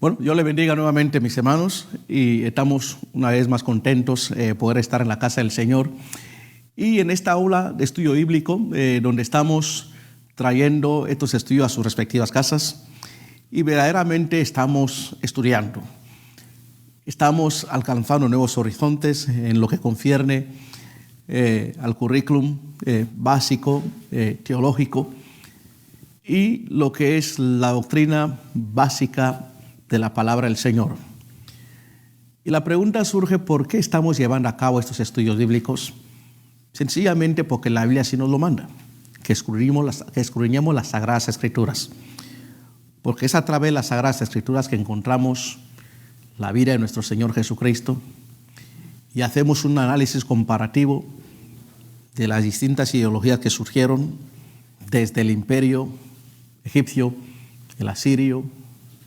Bueno, Dios le bendiga nuevamente, mis hermanos, y estamos una vez más contentos de poder estar en la casa del Señor y en esta aula de estudio bíblico donde estamos trayendo estos estudios a sus respectivas casas y verdaderamente estamos estudiando. Estamos alcanzando nuevos horizontes en lo que concierne al currículum básico, teológico y lo que es la doctrina básica de la palabra del Señor. Y la pregunta surge: ¿por qué estamos llevando a cabo estos estudios bíblicos? Sencillamente porque la Biblia así nos lo manda, que escudriñemos las Sagradas Escrituras. Porque es a través de las Sagradas Escrituras que encontramos la vida de nuestro Señor Jesucristo y hacemos un análisis comparativo de las distintas ideologías que surgieron desde el imperio egipcio, el asirio,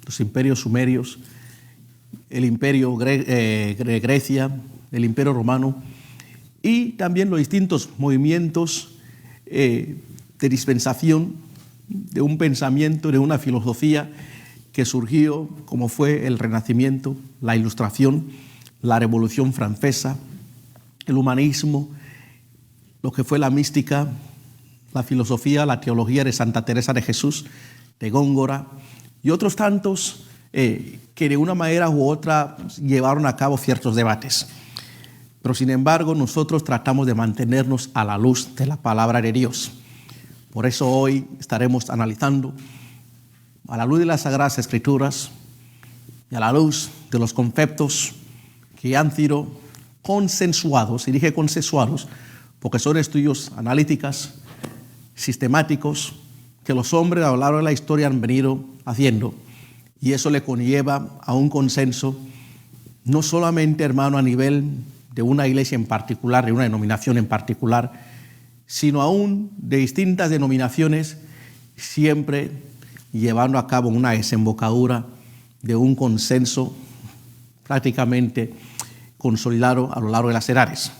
los imperios sumerios, el imperio Grecia, el imperio romano y también los distintos movimientos de dispensación de un pensamiento, de una filosofía que surgió, como fue el Renacimiento, la Ilustración, la Revolución Francesa, el humanismo, lo que fue la mística, la filosofía, la teología de Santa Teresa de Jesús, de Góngora, y otros tantos que de una manera u otra llevaron a cabo ciertos debates. Pero sin embargo, nosotros tratamos de mantenernos a la luz de la palabra de Dios. Por eso hoy estaremos analizando a la luz de las Sagradas Escrituras y a la luz de los conceptos que han sido consensuados, y dije consensuados porque son estudios analíticos, sistemáticos, que los hombres a lo largo de la historia han venido haciendo, y eso le conlleva a un consenso, no solamente, hermano, a nivel de una iglesia en particular, de una denominación en particular, sino aún de distintas denominaciones, siempre llevando a cabo una desembocadura de un consenso prácticamente consolidado a lo largo de las edades.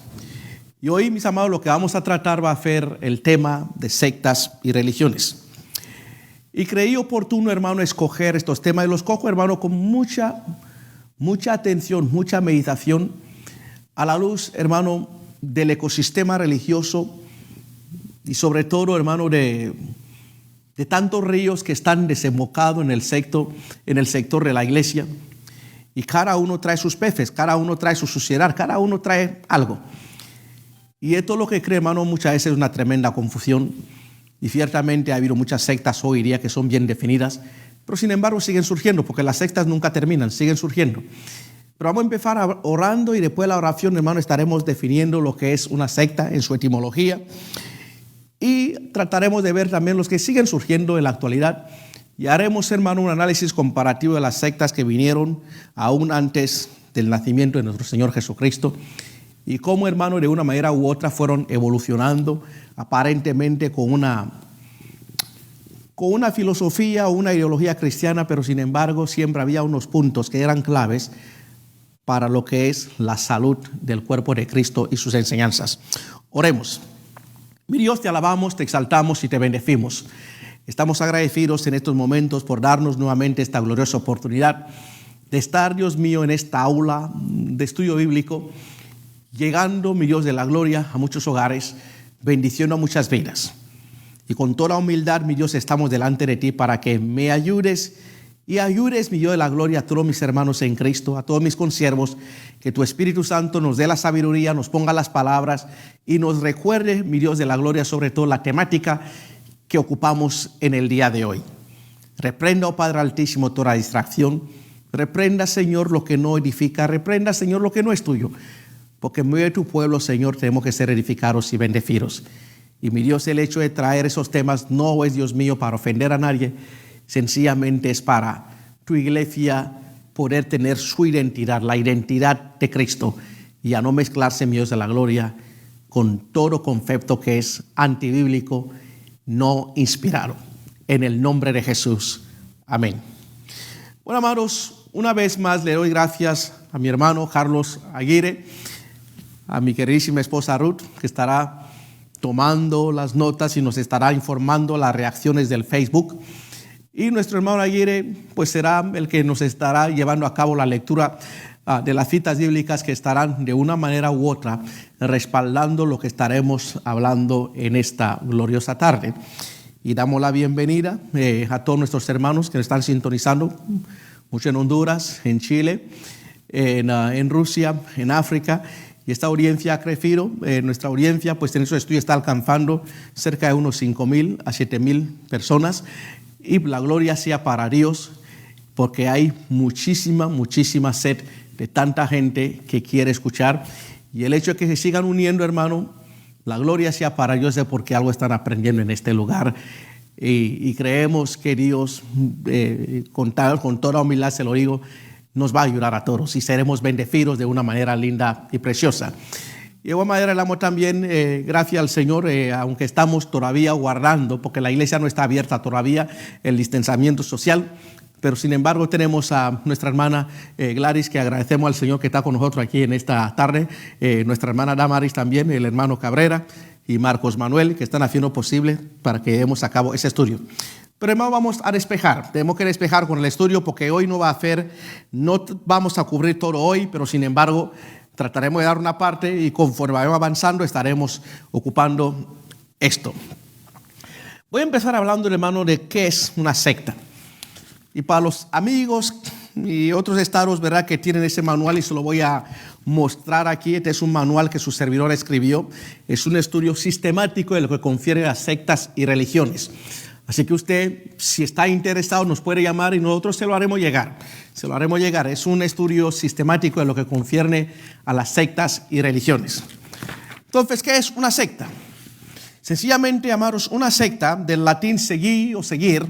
Y hoy, mis amados, lo que vamos a tratar va a ser el tema de sectas y religiones. Y creí oportuno, hermano, escoger estos temas, y los cojo, hermano, con mucha atención, mucha meditación, a la luz, hermano, del ecosistema religioso y sobre todo, hermano, de tantos ríos que están desembocados en el sector de la iglesia, y cada uno trae sus peces, cada uno trae su suciedad, cada uno trae algo. Y esto es lo que creo, hermano, muchas veces es una tremenda confusión. Y ciertamente ha habido muchas sectas hoy día que son bien definidas, pero sin embargo siguen surgiendo, porque las sectas nunca terminan, siguen surgiendo. Pero vamos a empezar orando, y después de la oración, hermano, estaremos definiendo lo que es una secta en su etimología. Y trataremos de ver también los que siguen surgiendo en la actualidad. Y haremos, hermano, un análisis comparativo de las sectas que vinieron aún antes del nacimiento de nuestro Señor Jesucristo. Y cómo, hermano, de una manera u otra fueron evolucionando, aparentemente con una filosofía o una ideología cristiana, pero sin embargo siempre había unos puntos que eran claves para lo que es la salud del cuerpo de Cristo y sus enseñanzas. Oremos. Mi Dios, te alabamos, te exaltamos y te bendecimos. Estamos agradecidos en estos momentos por darnos nuevamente esta gloriosa oportunidad de estar, Dios mío, en esta aula de estudio bíblico, llegando, mi Dios de la gloria, a muchos hogares, bendiciendo a muchas vidas. Y con toda humildad, mi Dios, estamos delante de ti para que me ayudes y ayudes, mi Dios de la gloria, a todos mis hermanos en Cristo, a todos mis consiervos, que tu Espíritu Santo nos dé la sabiduría, nos ponga las palabras y nos recuerde, mi Dios de la gloria, sobre todo la temática que ocupamos en el día de hoy. Reprenda, oh Padre Altísimo, toda distracción. Reprenda, Señor, lo que no edifica. Reprenda, Señor, lo que no es tuyo. Porque en medio de tu pueblo, Señor, tenemos que ser edificados y bendecidos. Y mi Dios, el hecho de traer esos temas no es, Dios mío, para ofender a nadie. Sencillamente es para tu iglesia poder tener su identidad, la identidad de Cristo, y a no mezclarse, mi Dios de la gloria, con todo concepto que es antibíblico, no inspirado. En el nombre de Jesús. Amén. Bueno, amados, una vez más le doy gracias a mi hermano Carlos Aguirre, a mi queridísima esposa Ruth, que estará tomando las notas y nos estará informando las reacciones del Facebook. Y nuestro hermano Aguirre pues será el que nos estará llevando a cabo la lectura de las citas bíblicas que estarán de una manera u otra respaldando lo que estaremos hablando en esta gloriosa tarde. Y damos la bienvenida a todos nuestros hermanos que nos están sintonizando, mucho en Honduras, en Chile, en Rusia, en África. Y esta audiencia ha crecido. Nuestra audiencia pues en esos estudios está alcanzando cerca de unos 5,000 a 7,000 personas. Y la gloria sea para Dios, porque hay muchísima sed de tanta gente que quiere escuchar. Y el hecho de que se sigan uniendo, hermano, la gloria sea para Dios, de porque algo están aprendiendo en este lugar. Y creemos que Dios, con toda humildad se lo digo, nos va a ayudar a todos y seremos bendecidos de una manera linda y preciosa. Y de igual manera le damos también gracias al Señor, aunque estamos todavía guardando, porque la iglesia no está abierta todavía, el distanciamiento social, pero sin embargo tenemos a nuestra hermana Gladys, que agradecemos al Señor que está con nosotros aquí en esta tarde, nuestra hermana Damaris también, el hermano Cabrera y Marcos Manuel, que están haciendo posible para que llevemos a cabo ese estudio. Pero hermano, vamos a despejar, tenemos que despejar con el estudio, porque hoy no vamos a cubrir todo hoy, pero sin embargo trataremos de dar una parte y conforme vayamos avanzando estaremos ocupando esto. Voy a empezar hablando, hermano, de qué es una secta. Y para los amigos y otros estados, ¿verdad?, que tienen ese manual, y se lo voy a mostrar aquí. Este es un manual que su servidor escribió. Es un estudio sistemático de lo que confiere a sectas y religiones. Así que usted, si está interesado, nos puede llamar y nosotros se lo haremos llegar. Se lo haremos llegar. Es un estudio sistemático de lo que concierne a las sectas y religiones. Entonces, ¿qué es una secta? Sencillamente, amados, una secta, del latín seguir o seguir,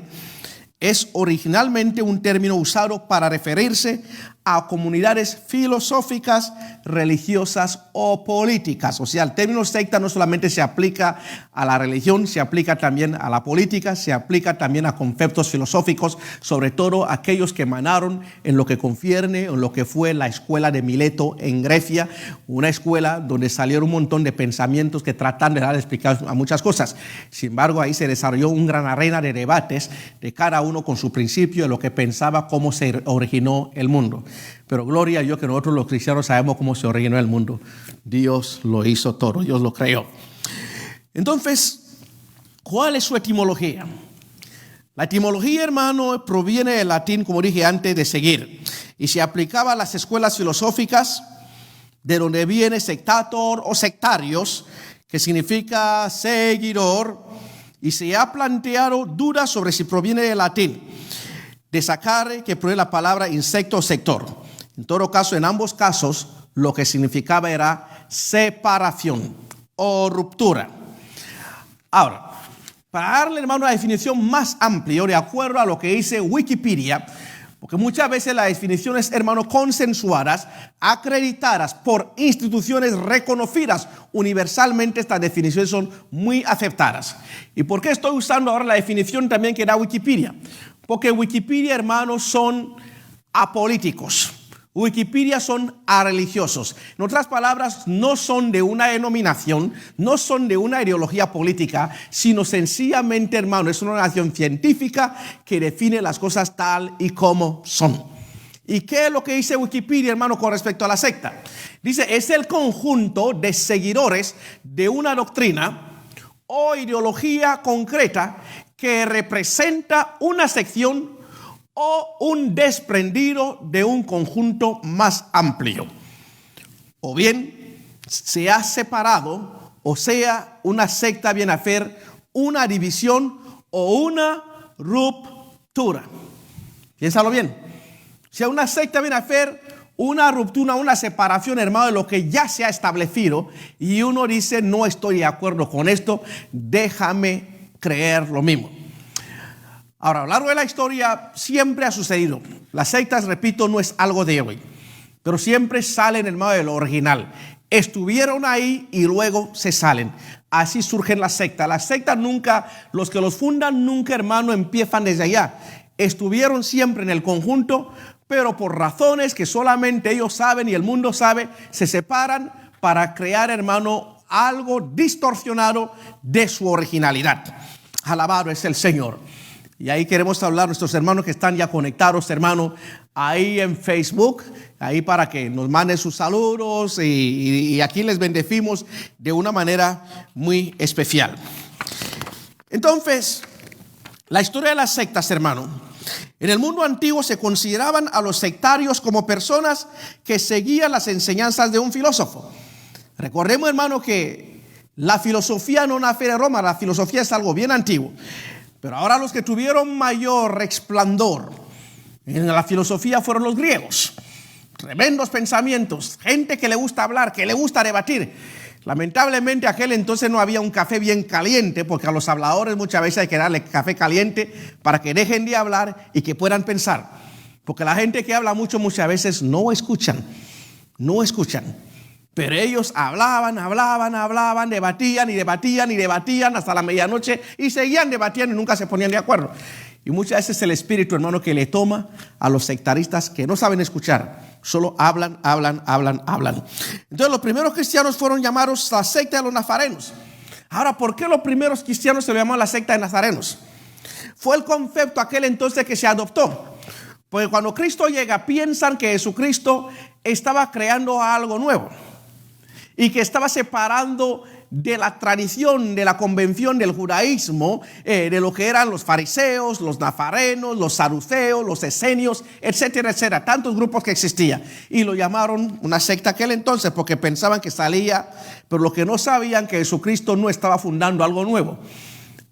es originalmente un término usado para referirse a comunidades filosóficas, religiosas o políticas. O sea, el término secta no solamente se aplica a la religión, se aplica también a la política, se aplica también a conceptos filosóficos, sobre todo aquellos que emanaron en lo que concierne, en lo que fue la escuela de Mileto en Grecia, una escuela donde salieron un montón de pensamientos que tratan de dar explicación a muchas cosas. Sin embargo, ahí se desarrolló una gran arena de debates de cada uno con su principio de lo que pensaba, cómo se originó el mundo. Pero gloria a Dios que nosotros los cristianos sabemos cómo se originó el mundo. Dios lo hizo todo, Dios lo creó. Entonces, ¿cuál es su etimología? La etimología, hermano, proviene del latín, como dije antes, de seguir, y se aplicaba a las escuelas filosóficas, de donde viene sectator o sectarios, que significa seguidor, y se ha planteado dudas sobre si proviene del latín de sacare, que proviene la palabra insecto o sector. En todo caso, en ambos casos, lo que significaba era separación o ruptura. Ahora, para darle, hermano, una definición más amplia, de acuerdo a lo que dice Wikipedia, porque muchas veces las definiciones, hermano, consensuadas, acreditadas por instituciones reconocidas universalmente, estas definiciones son muy aceptadas. ¿Y por qué estoy usando ahora la definición también que da Wikipedia? Porque Wikipedia, hermanos, son apolíticos. Wikipedia son areligiosos. En otras palabras, no son de una denominación, no son de una ideología política, sino sencillamente, hermano, es una nación científica que define las cosas tal y como son. ¿Y qué es lo que dice Wikipedia, hermano, con respecto a la secta? Dice, es el conjunto de seguidores de una doctrina o ideología concreta que representa una sección o un desprendido de un conjunto más amplio. O bien se ha separado, o sea, una secta viene a ser una división o una ruptura. Piénsalo bien. Si una secta viene a ser una ruptura, una separación, hermano, de lo que ya se ha establecido, y uno dice, no estoy de acuerdo con esto, déjame creer lo mismo. Ahora, a lo largo de la historia siempre ha sucedido. Las sectas, repito, no es algo de hoy, pero siempre salen, hermano, de lo original. Estuvieron ahí y luego se salen. Así surgen las sectas. Las sectas nunca, los que los fundan nunca, hermano, empiezan desde allá. Estuvieron siempre en el conjunto, pero por razones que solamente ellos saben y el mundo sabe, se separan para crear, hermano, algo distorsionado de su originalidad. Alabado es el Señor. Y ahí queremos hablar a nuestros hermanos que están ya conectados, hermano, ahí en Facebook, ahí para que nos manden sus saludos y aquí les bendecimos de una manera muy especial. Entonces, la historia de las sectas, hermano. En el mundo antiguo se consideraban a los sectarios como personas que seguían las enseñanzas de un filósofo. Recordemos, hermano, que la filosofía no nace de Roma, la filosofía es algo bien antiguo. Pero ahora los que tuvieron mayor resplandor en la filosofía fueron los griegos. Tremendos pensamientos, gente que le gusta hablar, que le gusta debatir. Lamentablemente aquel entonces no había un café bien caliente, porque a los habladores muchas veces hay que darle café caliente para que dejen de hablar y que puedan pensar. Porque la gente que habla mucho muchas veces no escuchan. Pero ellos hablaban, debatían hasta la medianoche y seguían debatiendo y nunca se ponían de acuerdo. Y muchas veces el espíritu, hermano, que le toma a los sectaristas que no saben escuchar, solo hablan. Entonces los primeros cristianos fueron llamados la secta de los nazarenos. Ahora, ¿por qué los primeros cristianos se le llamaban la secta de nazarenos? Fue el concepto aquel entonces que se adoptó. Porque cuando Cristo llega, piensan que Jesucristo estaba creando algo nuevo y que estaba separando de la tradición, de la convención del judaísmo, de lo que eran los fariseos, los nazarenos, los saduceos, los esenios, etcétera, etcétera, tantos grupos que existían. Y lo llamaron una secta aquel entonces porque pensaban que salía, pero lo que no sabían que Jesucristo no estaba fundando algo nuevo.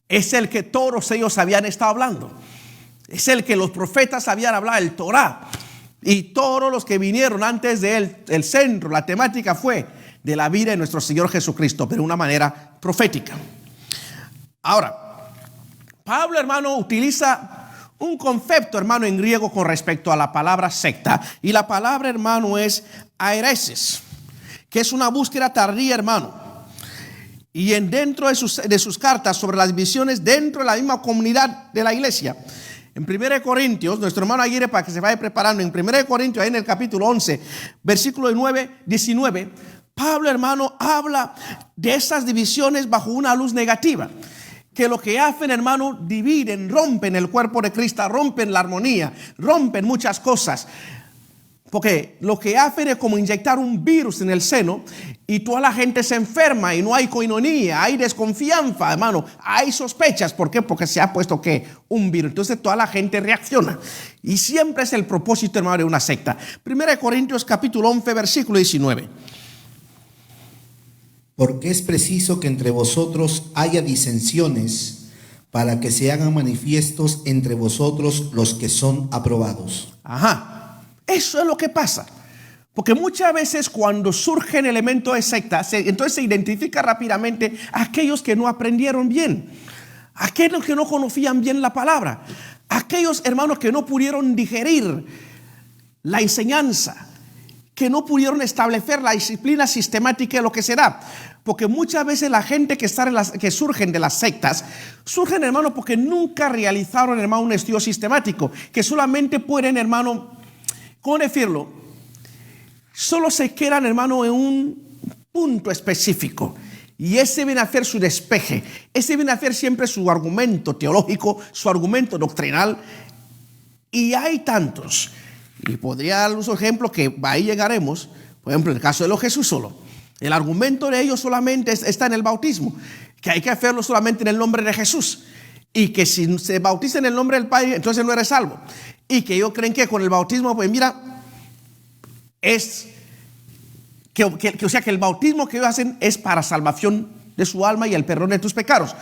Es el que todos ellos habían estado hablando. Es el que los profetas habían hablado, el Torá. Y todos los que vinieron antes de él, el centro, la temática fue de la vida de nuestro Señor Jesucristo, pero de una manera profética. Ahora, Pablo, hermano, utiliza un concepto, hermano, en griego con respecto a la palabra secta. Y la palabra, hermano, es airesis, que es una búsqueda tardía, hermano. Y dentro de sus cartas sobre las divisiones dentro de la misma comunidad de la iglesia. En 1 Corintios, nuestro hermano Aguirre, para que se vaya preparando, en 1 Corintios, ahí en el capítulo 11, versículo 19, Pablo, hermano, habla de esas divisiones bajo una luz negativa. Que lo que hacen, hermano, dividen, rompen el cuerpo de Cristo, rompen la armonía, rompen muchas cosas. Porque lo que hacen es como inyectar un virus en el seno y toda la gente se enferma y no hay coinonía, hay desconfianza, hermano, hay sospechas. ¿Por qué? Porque se ha puesto ¿qué? Un virus. Entonces toda la gente reacciona. Y siempre es el propósito, hermano, de una secta. 1 Corintios capítulo 11, versículo 19. Porque es preciso que entre vosotros haya disensiones, para que se hagan manifiestos entre vosotros los que son aprobados. Ajá, eso es lo que pasa. Porque muchas veces cuando surgen elementos de secta, entonces se identifica rápidamente a aquellos que no aprendieron bien, aquellos que no conocían bien la palabra, aquellos hermanos que no pudieron digerir la enseñanza, que no pudieron establecer la disciplina sistemática de lo que será. Porque muchas veces la gente que surgen de las sectas, surgen, hermano, porque nunca realizaron, hermano, un estudio sistemático, que solamente pueden, hermano, ¿cómo decirlo? Solo se quedan, hermano, en un punto específico. Y ese viene a hacer su despeje. Ese viene a hacer siempre su argumento teológico, su argumento doctrinal. Y hay tantos. Y podría dar un ejemplo que ahí llegaremos. Por ejemplo, en el caso de los Jesús solo. El argumento de ellos solamente está en el bautismo. Que hay que hacerlo solamente en el nombre de Jesús. Y que si se bautiza en el nombre del Padre, entonces no eres salvo. Y que ellos creen que con el bautismo, pues mira, es o sea que el bautismo que ellos hacen es para salvación de su alma y el perdón de tus pecados,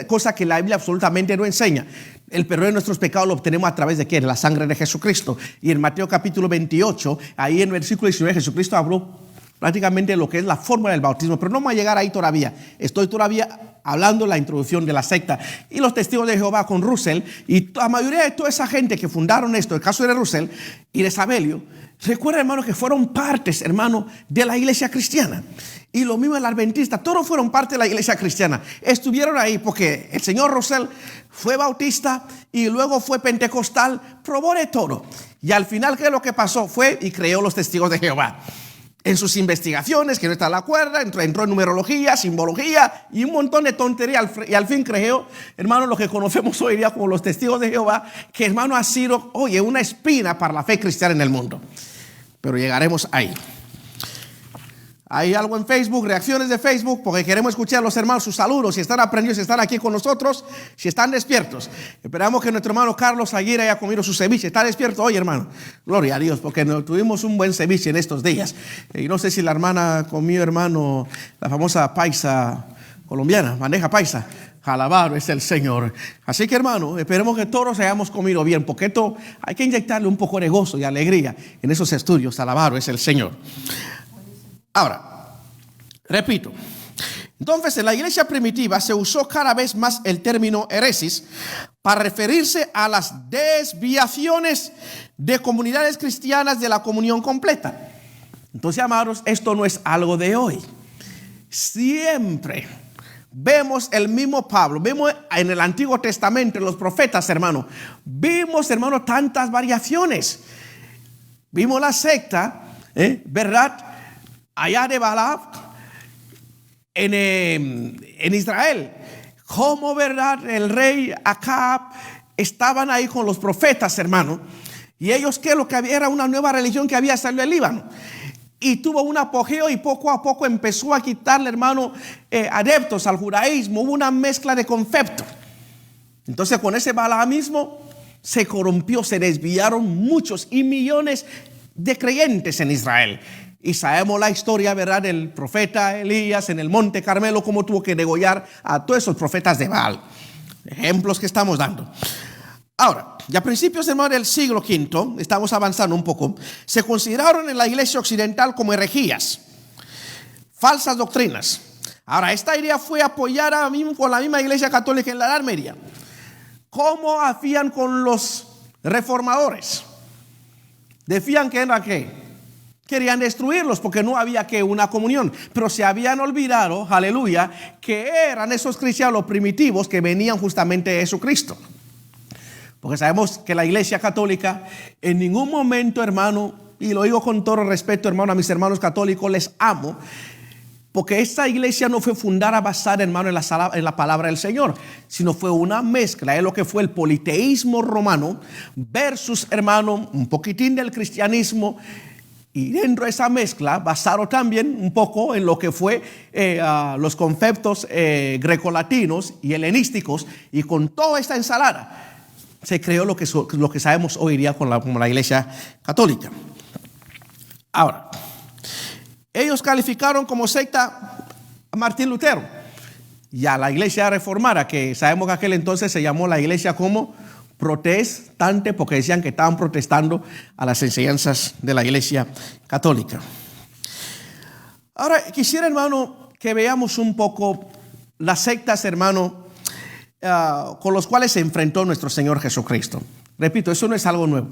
cosa que la Biblia absolutamente no enseña. El perdón de nuestros pecados lo obtenemos a través de ¿qué? De la sangre de Jesucristo. Y en Mateo capítulo 28, ahí en el versículo 19, Jesucristo habló prácticamente de lo que es la forma del bautismo, pero no vamos a llegar ahí todavía. Estoy todavía hablando de la introducción de la secta y los testigos de Jehová con Russell, y la mayoría de toda esa gente que fundaron esto, el caso de Russell y de Sabelio, recuerda, hermano, que fueron partes, hermano, de la iglesia cristiana. Y lo mismo el adventista, todos fueron parte de la iglesia cristiana. Estuvieron ahí porque el señor Russell fue bautista y luego fue pentecostal, probó de todo. Y al final, ¿qué es lo que pasó? Fue y creó los testigos de Jehová. en sus investigaciones, que no está a la cuerda, entró en numerología, simbología y un montón de tontería, y al fin creyó, hermano, lo que conocemos hoy día como los testigos de Jehová, que hermano ha sido, oye, una espina para la fe cristiana en el mundo. Pero llegaremos ahí. Hay algo en Facebook, reacciones de Facebook, porque queremos escuchar a los hermanos sus saludos, si están aprendidos, si están aquí con nosotros, si están despiertos. Esperamos que nuestro hermano Carlos Aguirre haya comido su ceviche. ¿Está despierto hoy, hermano? Gloria a Dios, porque tuvimos un buen ceviche en estos días. Y no sé si la hermana comió, hermano, la famosa paisa colombiana, bandeja paisa. Alabado es el Señor. Así que, hermano, esperemos que todos hayamos comido bien, porque esto hay que inyectarle un poco de gozo y alegría en esos estudios. Alabado es el Señor. Ahora, repito, entonces en la iglesia primitiva se usó cada vez más el término heresis para referirse a las desviaciones de comunidades cristianas de la comunión completa. Entonces, amados, esto no es algo de hoy. Siempre vemos el mismo Pablo, vemos en el Antiguo Testamento, en los profetas, hermano, vimos, hermano, tantas variaciones. Vimos la secta, ¿verdad? Allá de Balaam, en Israel, como verdad el rey Acab estaban ahí con los profetas, hermano, y ellos que lo que había era una nueva religión que había salido del Líbano, y tuvo un apogeo y poco a poco empezó a quitarle, hermano, adeptos al judaísmo. Hubo una mezcla de conceptos. Entonces con ese balaamismo se corrompió, se desviaron muchos y millones de creyentes en Israel. Y sabemos la historia, ¿verdad?, del profeta Elías en el Monte Carmelo, cómo tuvo que degollar a todos esos profetas de Baal. Ejemplos que estamos dando. Ahora, ya a principios del siglo V, estamos avanzando un poco, se consideraron en la iglesia occidental como herejías, falsas doctrinas. Ahora, esta idea fue apoyada por la misma iglesia católica en la Edad Media. ¿Cómo hacían con los reformadores? Decían que era ¿qué? Querían destruirlos porque no había que una comunión, pero se habían olvidado, aleluya, que eran esos cristianos primitivos que venían justamente de Jesucristo. Porque sabemos que la iglesia católica en ningún momento, hermano, y lo digo con todo respeto, hermano, a mis hermanos católicos, les amo, porque esta iglesia no fue fundada basada, hermano, en la palabra del Señor, sino fue una mezcla de lo que fue el politeísmo romano versus, hermano, un poquitín del cristianismo. Y dentro de esa mezcla, basado también un poco en lo que fue los conceptos grecolatinos y helenísticos, y con toda esta ensalada, se creó lo que sabemos hoy día como la iglesia católica. Ahora, ellos calificaron como secta a Martín Lutero y a la iglesia reformada, que sabemos que aquel entonces se llamó la iglesia como protestante, porque decían que estaban protestando a las enseñanzas de la iglesia católica. Ahora quisiera, hermano, que veamos un poco las sectas, hermano, con los cuales se enfrentó nuestro Señor Jesucristo. Repito, eso no es algo nuevo.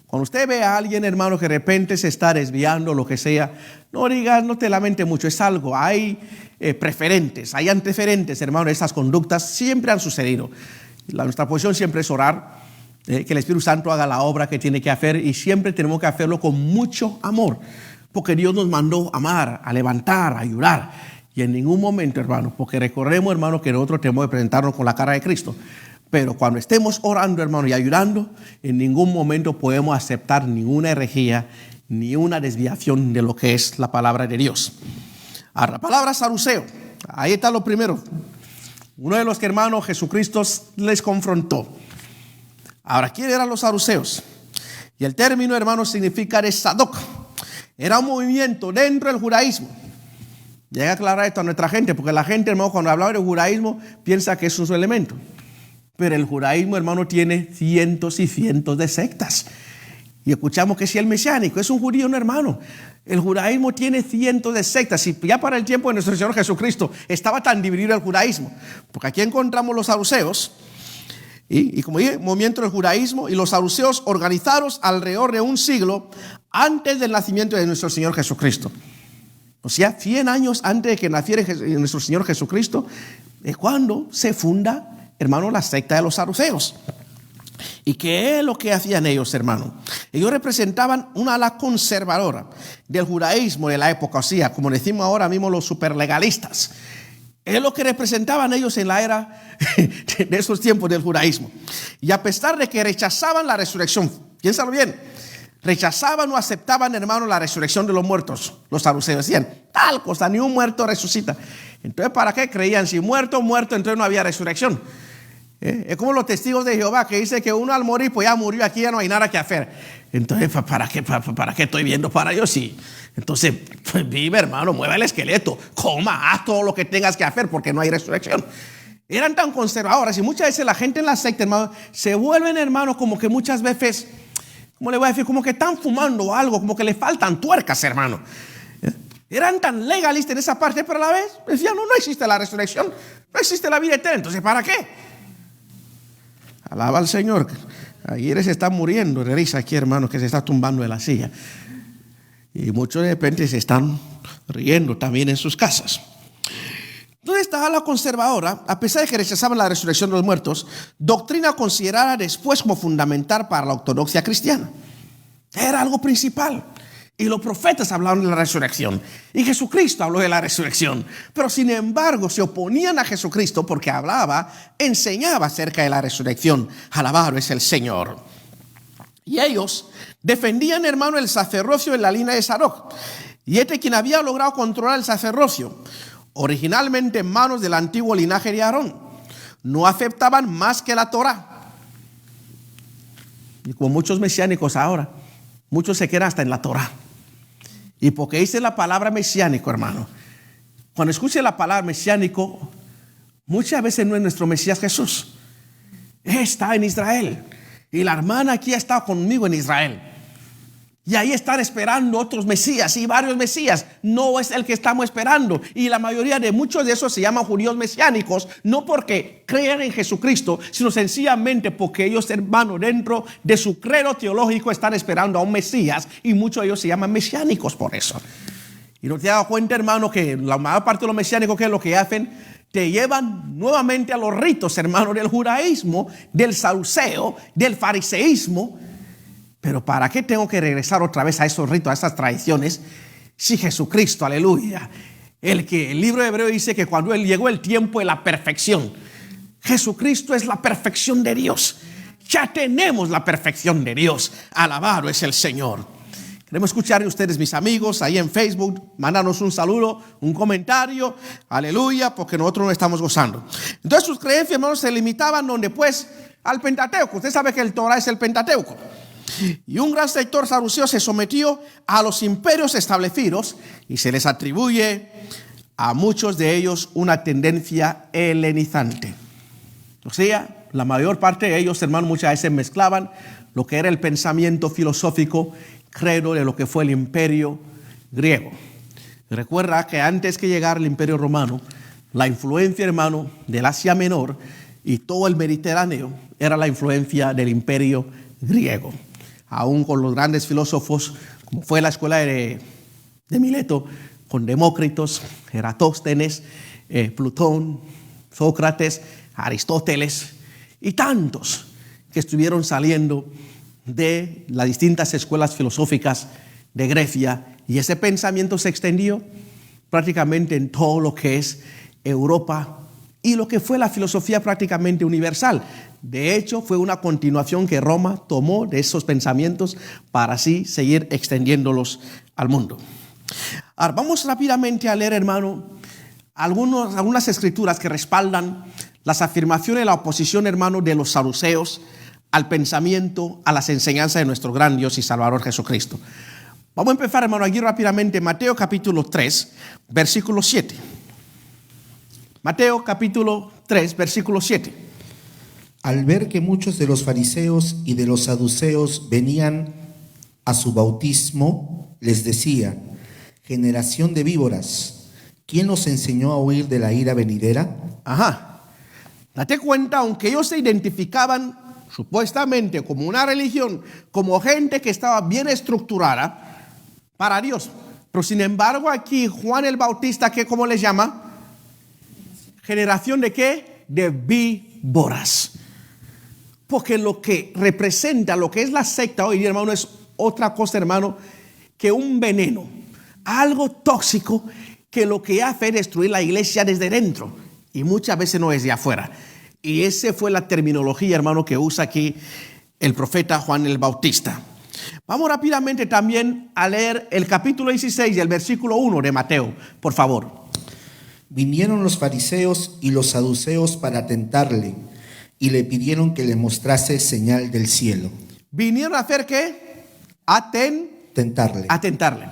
Cuando usted ve a alguien, hermano, que de repente se está desviando, lo que sea, no digas, no te lamente mucho, es algo. Hay preferentes, hay antecedentes, hermano, esas conductas siempre han sucedido. Nuestra posición siempre es orar, que el Espíritu Santo haga la obra que tiene que hacer, y siempre tenemos que hacerlo con mucho amor, porque Dios nos mandó a amar, a levantar, a ayudar, y en ningún momento, hermano, porque recordemos, hermano, que nosotros tenemos que presentarnos con la cara de Cristo, pero cuando estemos orando, hermano, y ayudando, en ningún momento podemos aceptar ninguna herejía, ni una desviación de lo que es la palabra de Dios. Ahora, la palabra saduceo, ahí está lo primero. Uno de los que, hermano, Jesucristo les confrontó. Ahora, ¿quiénes eran los saduceos? Y el término, hermano, significa de Sadoc. Era un movimiento dentro del judaísmo. Llega a aclarar esto a nuestra gente, porque la gente, hermano, cuando habla del judaísmo, piensa que es un elemento. Pero el judaísmo, hermano, tiene cientos y cientos de sectas. Y escuchamos que si el mesiánico es un judío, no, hermano. El judaísmo tiene cientos de sectas. Y ya para el tiempo de nuestro Señor Jesucristo estaba tan dividido el judaísmo. Porque aquí encontramos los saduceos. Y como dije, movimiento del judaísmo y los saduceos organizados alrededor de un siglo antes del nacimiento de nuestro Señor Jesucristo. O sea, 100 años antes de que naciera nuestro Señor Jesucristo, es cuando se funda, hermano, la secta de los saduceos. ¿Y qué es lo que hacían ellos, hermano? Ellos representaban una ala conservadora del judaísmo de la época, o sea, como decimos ahora mismo los superlegalistas. Es lo que representaban ellos en la era de esos tiempos del judaísmo. Y a pesar de que rechazaban la resurrección, piénsalo bien, rechazaban o aceptaban, hermano, la resurrección de los muertos. Los saduceos decían, tal cosa, ni un muerto resucita. Entonces, ¿para qué creían? Si muerto, entonces no había resurrección. Es como los testigos de Jehová que dicen que uno al morir, pues ya murió, aquí ya no hay nada que hacer. Entonces, ¿para qué estoy viendo para Dios? Sí. Entonces, pues vive, hermano, mueva el esqueleto, coma, haz todo lo que tengas que hacer porque no hay resurrección. Eran tan conservadores y muchas veces la gente en la secta, hermano, se vuelven, hermano, como que muchas veces, ¿cómo le voy a decir? Como que están fumando algo, como que le faltan tuercas, hermano. Eran tan legalistas en esa parte, pero a la vez decían, no existe la resurrección, no existe la vida eterna. Entonces, ¿para qué? Alaba al Señor. Ayer se está muriendo de risa aquí, hermano, que se está tumbando de la silla. Y muchos de repente se están riendo también en sus casas. Entonces esta ala conservadora, a pesar de que rechazaban la resurrección de los muertos, doctrina considerada después como fundamental para la ortodoxia cristiana. Era algo principal. Y los profetas hablaron de la resurrección. Y Jesucristo habló de la resurrección. Pero sin embargo se oponían a Jesucristo porque enseñaba acerca de la resurrección. Alabado es el Señor. Y ellos defendían, hermano, el sacerdocio en la línea de Sadoc. Y quien había logrado controlar el sacerdocio, originalmente en manos del antiguo linaje de Aarón. No aceptaban más que la Torá. Y como muchos mesiánicos ahora, muchos se quedan hasta en la Torá. Y porque dice la palabra mesiánico, hermano. Cuando escuche la palabra mesiánico, muchas veces no es nuestro Mesías Jesús. Está en Israel. Y la hermana aquí ha estado conmigo en Israel. Y ahí están esperando otros Mesías y varios Mesías. No es el que estamos esperando. Y la mayoría de muchos de esos se llaman judíos mesiánicos. No porque crean en Jesucristo, sino sencillamente porque ellos, hermanos, dentro de su credo teológico están esperando a un Mesías. Y muchos de ellos se llaman mesiánicos por eso. Y no te das cuenta, hermano, que la mayor parte de los mesiánicos, ¿qué es lo que hacen? Te llevan nuevamente a los ritos, hermano, del judaísmo, del saduceo, del fariseísmo. Pero ¿para qué tengo que regresar otra vez a esos ritos, a esas tradiciones? Si Jesucristo, aleluya, el libro de Hebreo dice que cuando llegó el tiempo de la perfección, Jesucristo es la perfección de Dios. Ya tenemos la perfección de Dios. Alabado es el Señor. Queremos escuchar de ustedes, mis amigos, ahí en Facebook. Mándanos un saludo, un comentario. Aleluya, porque nosotros nos estamos gozando. Entonces sus creencias, hermanos, se limitaban donde pues al Pentateuco. Usted sabe que el Torah es el Pentateuco. Y un gran sector saduceo se sometió a los imperios establecidos y se les atribuye a muchos de ellos una tendencia helenizante. O sea, la mayor parte de ellos, hermanos, muchas veces mezclaban lo que era el pensamiento filosófico, credo de lo que fue el imperio griego. Recuerda que antes que llegara el imperio romano, la influencia, hermano, del Asia Menor y todo el Mediterráneo era la influencia del imperio griego. Aún con los grandes filósofos, como fue la escuela de Mileto, con Demócritos, Eratóstenes, Plutón, Sócrates, Aristóteles y tantos que estuvieron saliendo de las distintas escuelas filosóficas de Grecia, y ese pensamiento se extendió prácticamente en todo lo que es Europa y lo que fue la filosofía prácticamente universal. De hecho, fue una continuación que Roma tomó de esos pensamientos para así seguir extendiéndolos al mundo. Ahora, vamos rápidamente a leer, hermano, algunas escrituras que respaldan las afirmaciones de la oposición, hermano, de los saduceos al pensamiento, a las enseñanzas de nuestro gran Dios y Salvador Jesucristo. Vamos a empezar, hermano, aquí rápidamente, Mateo capítulo 3, versículo 7. Mateo capítulo 3, versículo 7. Al ver que muchos de los fariseos y de los saduceos venían a su bautismo, les decía: generación de víboras, ¿quién los enseñó a huir de la ira venidera? Date cuenta, aunque ellos se identificaban supuestamente como una religión, como gente que estaba bien estructurada para Dios, pero sin embargo aquí Juan el Bautista, ¿qué, cómo les llama? ¿Generación de qué? De víboras. Porque lo que representa, lo que es la secta hoy día, hermano, es otra cosa, hermano, que un veneno, algo tóxico que lo que hace es destruir la iglesia desde dentro y muchas veces no desde afuera. Y esa fue la terminología, hermano, que usa aquí el profeta Juan el Bautista. Vamos rápidamente también a leer el capítulo 16 y el versículo 1 de Mateo, por favor. Vinieron los fariseos y los saduceos para tentarle y le pidieron que le mostrase señal del cielo. ¿Vinieron a hacer qué? Tentarle. A tentarle.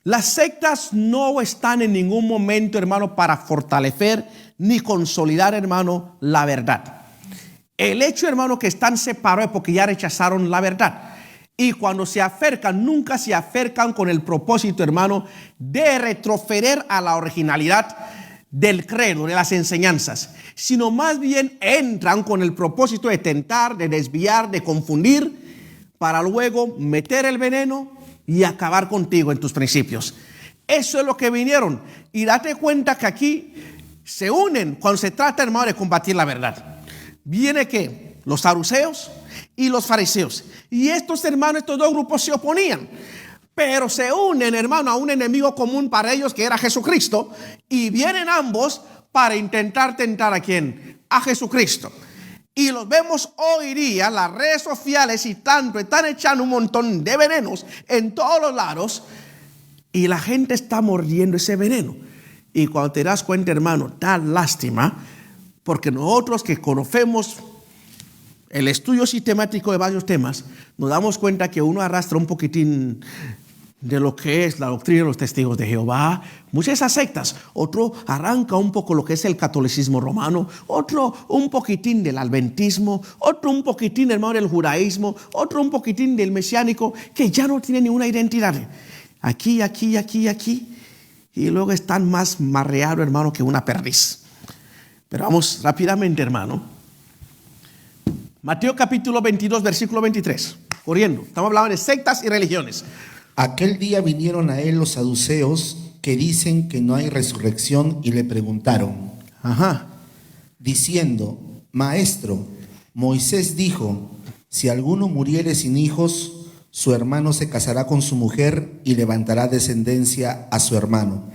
Las sectas no están en ningún momento, hermano, para fortalecer ni consolidar, hermano, la verdad. El hecho, hermano, que están separados es porque ya rechazaron la verdad. Y cuando se acercan, nunca se acercan con el propósito, hermano, de retroceder a la originalidad del credo, de las enseñanzas, sino más bien entran con el propósito de tentar, de desviar, de confundir, para luego meter el veneno y acabar contigo en tus principios. Eso es lo que vinieron. Y date cuenta que aquí se unen cuando se trata, hermano, de combatir la verdad. Viene que los saduceos y los fariseos. Y estos hermanos, estos dos grupos se oponían. Pero se unen, hermano, a un enemigo común para ellos que era Jesucristo. Y vienen ambos para intentar tentar ¿a quién? A Jesucristo. Y los vemos hoy día, las redes sociales y tanto, están echando un montón de venenos en todos los lados. Y la gente está mordiendo ese veneno. Y cuando te das cuenta, hermano, da lástima. Porque nosotros que conocemos el estudio sistemático de varios temas, nos damos cuenta que uno arrastra un poquitín de lo que es la doctrina de los testigos de Jehová, muchas de esas sectas. Otro arranca un poco lo que es el catolicismo romano, otro un poquitín del adventismo, otro un poquitín, hermano, del judaísmo, otro un poquitín del mesiánico, que ya no tiene ninguna identidad. Aquí, y luego están más marreados, hermano, que una perdiz. Pero vamos rápidamente, hermano. Mateo capítulo 22, versículo 23. Corriendo. Estamos hablando de sectas y religiones. Aquel día vinieron a él los saduceos que dicen que no hay resurrección y le preguntaron, diciendo, Maestro, Moisés dijo, si alguno muriere sin hijos, su hermano se casará con su mujer y levantará descendencia a su hermano.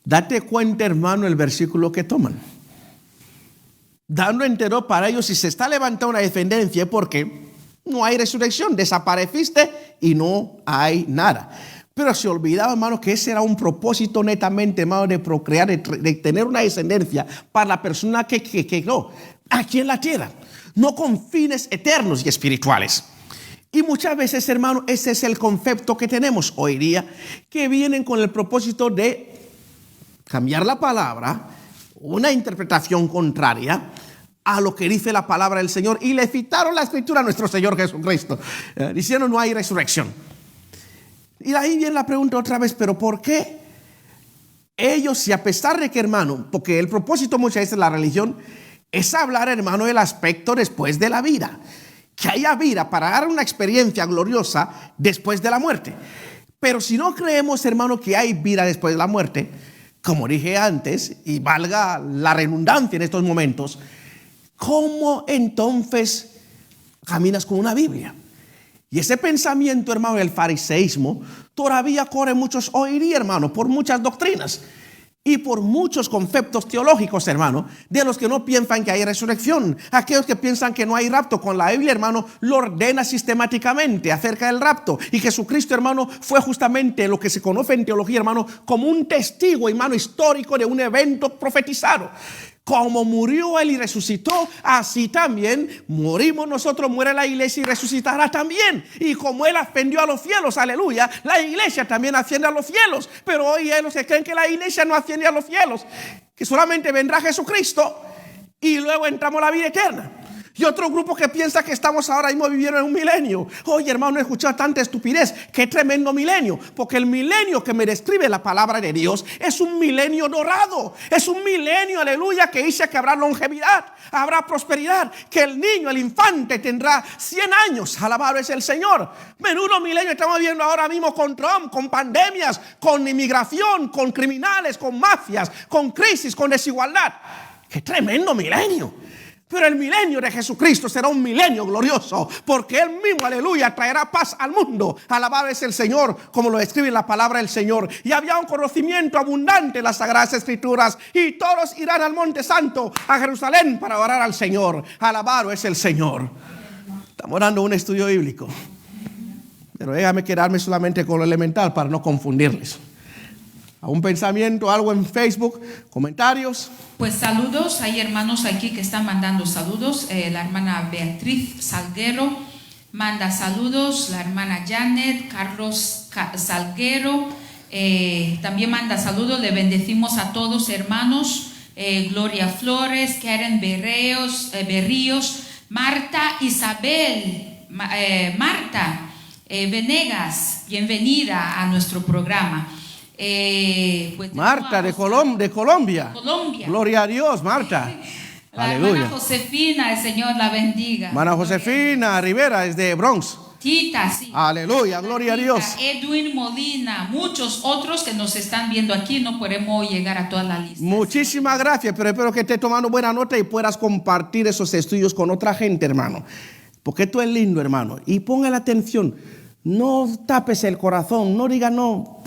Date cuenta, hermano, el versículo que toman. Dando entero para ellos, si se está levantando una descendencia, porque no hay resurrección, desapareciste y no hay nada. Pero se olvidaba, hermano, que ese era un propósito netamente, hermano, de procrear, de tener una descendencia para la persona que quedó aquí en la tierra, no con fines eternos y espirituales. Y muchas veces, hermano, ese es el concepto que tenemos hoy día, que vienen con el propósito de cambiar la palabra, una interpretación contraria a lo que dice la palabra del Señor, y le citaron la escritura a nuestro Señor Jesucristo, diciendo no hay resurrección. Y de ahí viene la pregunta otra vez, pero ¿por qué ellos, si a pesar de que, hermano, porque el propósito muchas veces de la religión es hablar, hermano, del aspecto después de la vida, que haya vida para dar una experiencia gloriosa después de la muerte? Pero si no creemos, hermano, que hay vida después de la muerte, como dije antes, y valga la redundancia en estos momentos, ¿cómo entonces caminas con una Biblia? Y ese pensamiento, hermano, del fariseísmo todavía corre muchos hoy día, hermano, por muchas doctrinas y por muchos conceptos teológicos, hermano, de los que no piensan que hay resurrección. Aquellos que piensan que no hay rapto, con la Biblia, hermano, lo ordena sistemáticamente acerca del rapto. Y Jesucristo, hermano, fue justamente lo que se conoce en teología, hermano, como un testigo, hermano, histórico de un evento profetizado. Como murió Él y resucitó, así también morimos nosotros, muere la iglesia y resucitará también. Y como Él ascendió a los cielos, aleluya, la iglesia también asciende a los cielos. Pero hoy hay los que creen que la iglesia no asciende a los cielos, que solamente vendrá Jesucristo y luego entramos a la vida eterna. Y otro grupo que piensa que estamos ahora mismo viviendo en un milenio. Oye, hermano, he escuchado tanta estupidez. Qué tremendo milenio. Porque el milenio que me describe la palabra de Dios es un milenio dorado. Es un milenio, aleluya, que dice que habrá longevidad, habrá prosperidad, que el niño, el infante tendrá 100 años. Alabado es el Señor. Menudo milenio estamos viviendo ahora mismo con Trump, con pandemias, con inmigración, con criminales, con mafias, con crisis, con desigualdad. Qué tremendo milenio. Pero el milenio de Jesucristo será un milenio glorioso, porque Él mismo, aleluya, traerá paz al mundo. Alabado es el Señor, como lo escribe en la palabra del Señor. Y había un conocimiento abundante en las Sagradas Escrituras, y todos irán al Monte Santo, a Jerusalén, para orar al Señor. Alabado es el Señor. Estamos dando un estudio bíblico, pero déjame quedarme solamente con lo elemental para no confundirles. ¿A un pensamiento, algo en Facebook, comentarios? Pues saludos, hay hermanos aquí que están mandando saludos. La hermana Beatriz Salguero manda saludos, la hermana Janet, Carlos Salguero también manda saludos. Le bendecimos a todos, hermanos. Gloria Flores, Karen Berríos, Marta Isabel, Marta Venegas, bienvenida a nuestro programa. Pues Marta de Colombia. Gloria a Dios, Marta. La Aleluya. hermana Josefina, el Señor la bendiga. Hermana Josefina Rivera es de Bronx. Tita, sí. Aleluya, gloria a Dios. Edwin Molina, muchos otros que nos están viendo aquí, no podemos llegar a toda la lista. Muchísimas gracias, pero espero que estés tomando buena nota y puedas compartir esos estudios con otra gente, hermano. Porque esto es lindo, hermano. Y ponga la atención. No tapes el corazón, no diga no.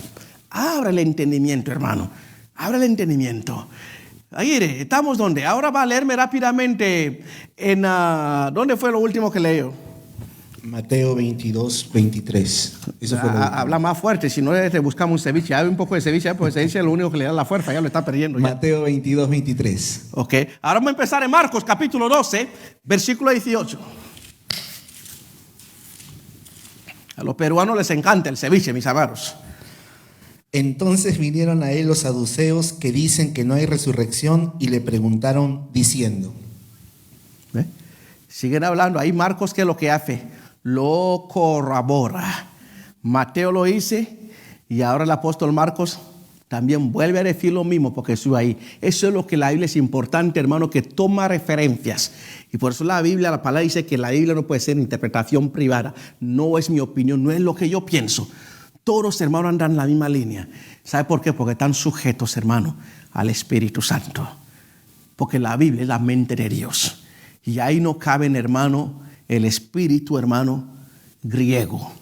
Abre el entendimiento, hermano. Abre el entendimiento. Ahí estamos donde. Ahora va a leerme rápidamente en ¿dónde fue lo último que leyó? Mateo 22, 23. Eso fue lo último. Habla más fuerte, si no te buscamos un ceviche. Hay un poco de ceviche, pues el ceviche es lo único que le da la fuerza, ya lo está perdiendo. Ya. Mateo 22, 23. Ok, ahora vamos a empezar en Marcos capítulo 12, versículo 18. A los peruanos les encanta el ceviche, mis amados. Entonces vinieron a él los saduceos que dicen que no hay resurrección y le preguntaron diciendo. Siguen hablando. Ahí Marcos, ¿qué es lo que hace? Lo corrobora. Mateo lo dice y ahora el apóstol Marcos también vuelve a decir lo mismo porque estuvo ahí. Eso es lo que la Biblia es importante, hermano, que toma referencias. Y por eso la Biblia, la palabra dice que la Biblia no puede ser interpretación privada. No es mi opinión, no es lo que yo pienso. Todos, hermanos, andan en la misma línea. ¿Sabe por qué? Porque están sujetos, hermano, al Espíritu Santo. Porque la Biblia es la mente de Dios. Y ahí no caben, hermano, el espíritu, hermano, griego.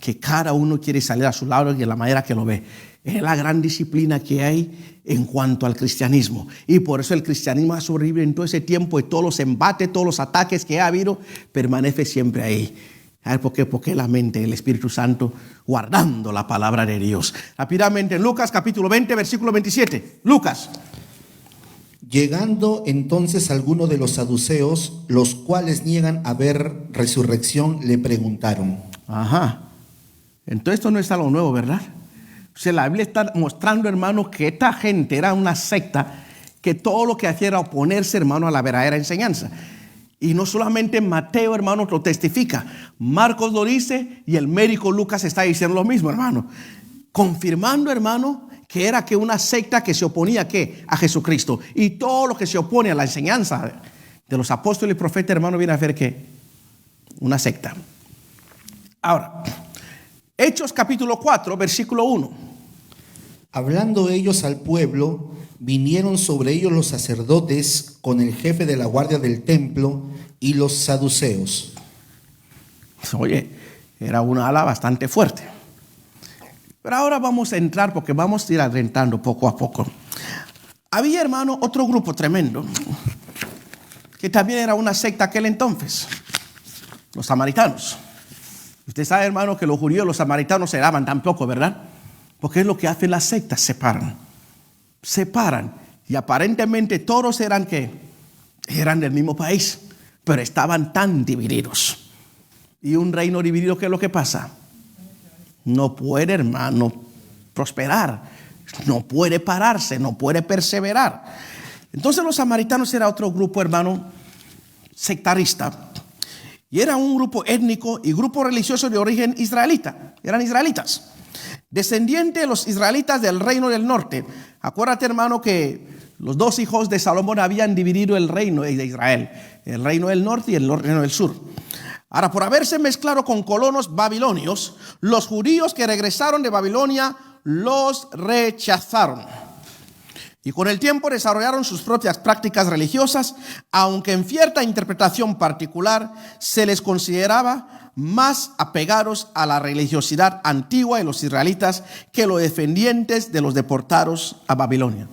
Que cada uno quiere salir a su lado y de la manera que lo ve. Es la gran disciplina que hay en cuanto al cristianismo. Y por eso el cristianismo ha sobrevivido en todo ese tiempo y todos los embates, todos los ataques que ha habido, permanece siempre ahí. ¿Sabes por qué? Porque la mente del Espíritu Santo guardando la palabra de Dios. Rápidamente en Lucas capítulo 20, versículo 27. Lucas. Llegando entonces algunos de los saduceos, los cuales niegan haber resurrección, le preguntaron. Ajá. Entonces esto no es algo nuevo, ¿verdad? O sea, la Biblia está mostrando, hermano, que esta gente era una secta que todo lo que hacía era oponerse, hermano, a la verdadera enseñanza. Y no solamente Mateo, hermano, lo testifica. Marcos lo dice y el médico Lucas está diciendo lo mismo, hermano. Confirmando, hermano, que era que una secta que se oponía ¿qué? A Jesucristo. Y todo lo que se opone a la enseñanza de los apóstoles y profetas, hermano, viene a ver que una secta. Ahora, Hechos capítulo 4, versículo 1. Hablando ellos al pueblo, vinieron sobre ellos los sacerdotes con el jefe de la guardia del templo y los saduceos. Oye, era una ala bastante fuerte. Pero ahora vamos a entrar porque vamos a ir adentrando poco a poco. Había, hermano, otro grupo tremendo que también era una secta aquel entonces, los samaritanos. Usted sabe, hermano, que los judíos y los samaritanos se daban tampoco, ¿verdad? Porque es lo que hacen las sectas, separan. Y aparentemente todos eran ¿qué? Eran del mismo país, pero estaban tan divididos. Y un reino dividido, ¿qué es lo que pasa? No puede, hermano, prosperar, no puede pararse, no puede perseverar. Entonces los samaritanos era otro grupo, hermano, sectarista. Y era un grupo étnico y grupo religioso de origen israelita. Eran israelitas, descendientes de los israelitas del reino del norte. Acuérdate, hermano, que los dos hijos de Salomón habían dividido el reino de Israel, el reino del norte y el reino del sur. Ahora, por haberse mezclado con colonos babilonios, los judíos que regresaron de Babilonia los rechazaron. Y con el tiempo desarrollaron sus propias prácticas religiosas, aunque en cierta interpretación particular se les consideraba más apegados a la religiosidad antigua de los israelitas que los descendientes de los deportados a Babilonia.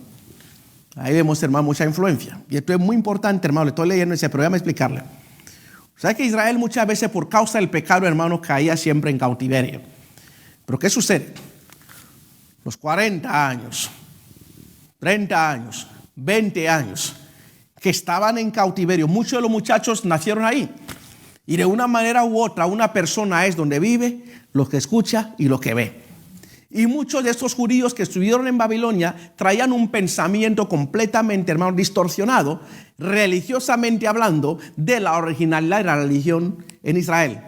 Ahí vemos, hermano, mucha influencia. Y esto es muy importante, hermano. Le estoy leyendo ese, pero déjame explicarle. ¿Sabe que Israel muchas veces por causa del pecado, hermano, caía siempre en cautiverio? Pero ¿qué sucede? Los 40 años, 30 años, 20 años que estaban en cautiverio, muchos de los muchachos nacieron ahí. Y de una manera u otra, una persona es donde vive, lo que escucha y lo que ve. Y muchos de estos judíos que estuvieron en Babilonia traían un pensamiento completamente, hermano, distorsionado, religiosamente hablando, de la originalidad de la religión en Israel.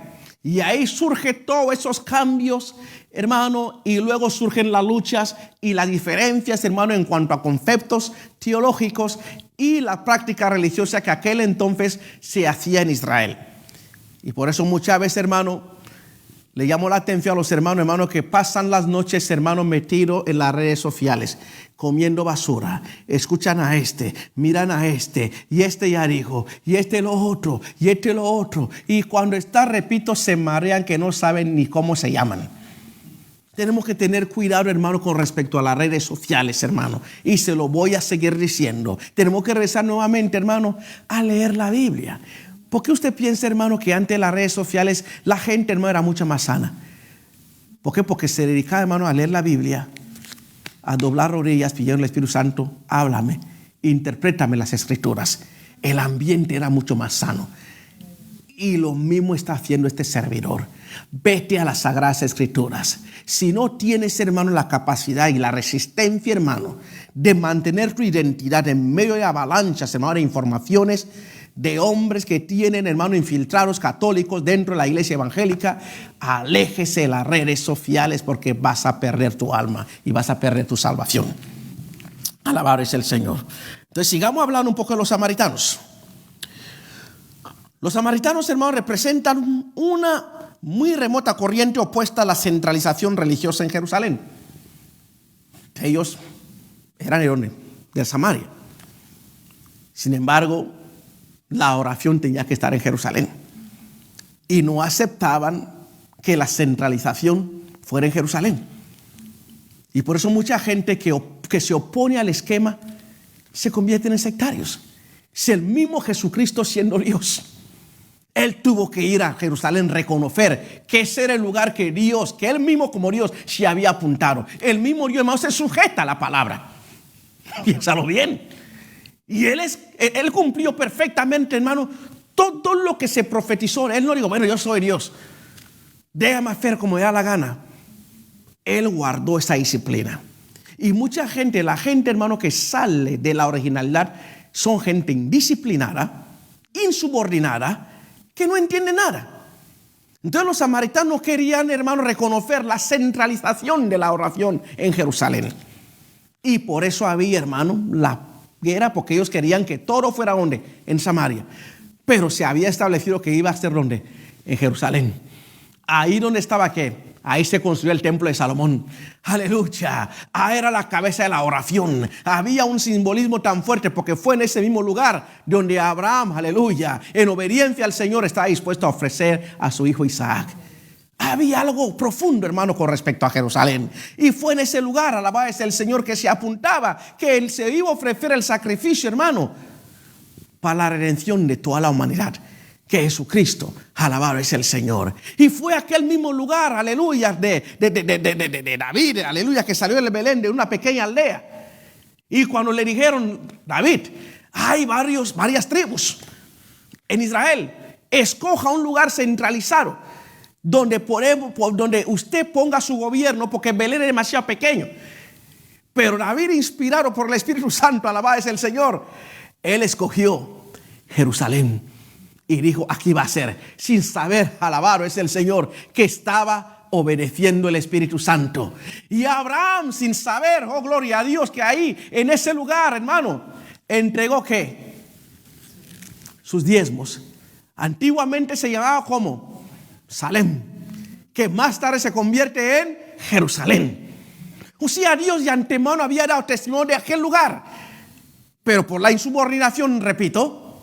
Y ahí surgen todos esos cambios, hermano, y luego surgen las luchas y las diferencias, hermano, en cuanto a conceptos teológicos y la práctica religiosa que aquel entonces se hacía en Israel. Y por eso muchas veces, hermano, le llamo la atención a los hermanos, que pasan las noches, hermanos, metidos en las redes sociales, comiendo basura. Escuchan a este, miran a este, y este ya dijo, y este lo otro, y este lo otro. Y cuando está, repito, se marean que no saben ni cómo se llaman. Tenemos que tener cuidado, hermano, con respecto a las redes sociales, hermano. Y se lo voy a seguir diciendo. Tenemos que regresar nuevamente, hermano, a leer la Biblia. ¿Por qué usted piensa, hermano, que antes de las redes sociales la gente, hermano, era mucho más sana? ¿Por qué? Porque se dedicaba, hermano, a leer la Biblia, a doblar rodillas, pidiendo al Espíritu Santo, háblame, interprétame las Escrituras. El ambiente era mucho más sano. Y lo mismo está haciendo este servidor. Vete a las Sagradas Escrituras. Si no tienes, hermano, la capacidad y la resistencia, hermano, de mantener tu identidad en medio de avalanchas, hermano, de informaciones, de hombres que tienen, hermano, infiltrados católicos dentro de la iglesia evangélica, aléjese de las redes sociales porque vas a perder tu alma y vas a perder tu salvación. Alabado es el Señor. Entonces sigamos hablando un poco de los samaritanos. Los samaritanos, hermanos, representan una muy remota corriente opuesta a la centralización religiosa en Jerusalén. Ellos eran de Samaria. Sin embargo, la oración tenía que estar en Jerusalén. Y no aceptaban que la centralización fuera en Jerusalén. Y por eso mucha gente que se opone al esquema se convierten en sectarios. Si el mismo Jesucristo, siendo Dios, Él tuvo que ir a Jerusalén, reconocer que ese era el lugar que Dios, que Él mismo como Dios se había apuntado. El mismo Dios, hermano, se sujeta a la palabra. Piénsalo bien. Y él cumplió perfectamente, hermano, todo lo que se profetizó. Él no dijo, bueno, yo soy Dios, déjame hacer como me da la gana. Él guardó esa disciplina. Y mucha gente, la gente, hermano, que sale de la originalidad, son gente indisciplinada, insubordinada, que no entiende nada. Entonces los samaritanos querían, hermano, reconocer la centralización de la oración en Jerusalén. Y por eso había, hermano, la guerra, porque ellos querían que todo fuera donde, en Samaria. Pero se había establecido que iba a ser donde, en Jerusalén. Ahí donde estaba, ¿qué? Ahí se construyó el templo de Salomón. Aleluya. Ahí era la cabeza de la oración. Había un simbolismo tan fuerte porque fue en ese mismo lugar donde Abraham, aleluya, en obediencia al Señor, estaba dispuesto a ofrecer a su hijo Isaac. Había algo profundo, hermano, con respecto a Jerusalén. Y fue en ese lugar, alabado es el Señor, que se apuntaba que Él se iba a ofrecer el sacrificio, hermano, para la redención de toda la humanidad. Que Jesucristo, alabado es el Señor. Y fue aquel mismo lugar, aleluya, de David, aleluya, que salió del Belén, de una pequeña aldea. Y cuando le dijeron, David, hay varias tribus en Israel, escoja un lugar centralizado donde usted ponga su gobierno, porque Belén es demasiado pequeño. Pero David, inspirado por el Espíritu Santo, alabado es el Señor, él escogió Jerusalén y dijo, aquí va a ser, sin saber, alabado es el Señor, que estaba obedeciendo el Espíritu Santo. Y Abraham, sin saber, oh gloria a Dios, que ahí en ese lugar, hermano, entregó ¿qué? Sus diezmos. Antiguamente se llamaba como Salem, que más tarde se convierte en Jerusalén. O sea, Dios de antemano había dado testimonio de aquel lugar. Pero por la insubordinación, repito,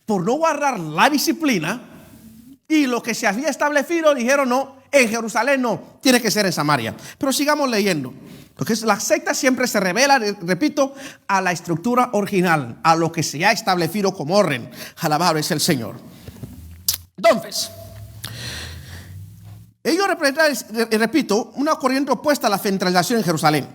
por no guardar la disciplina y lo que se había establecido, dijeron no, en Jerusalén no, tiene que ser en Samaria. Pero sigamos leyendo. Porque la secta siempre se revela, repito, a la estructura original, a lo que se ha establecido como orden. Alabado es el Señor. Entonces, ellos representan, repito, una corriente opuesta a la centralización en Jerusalén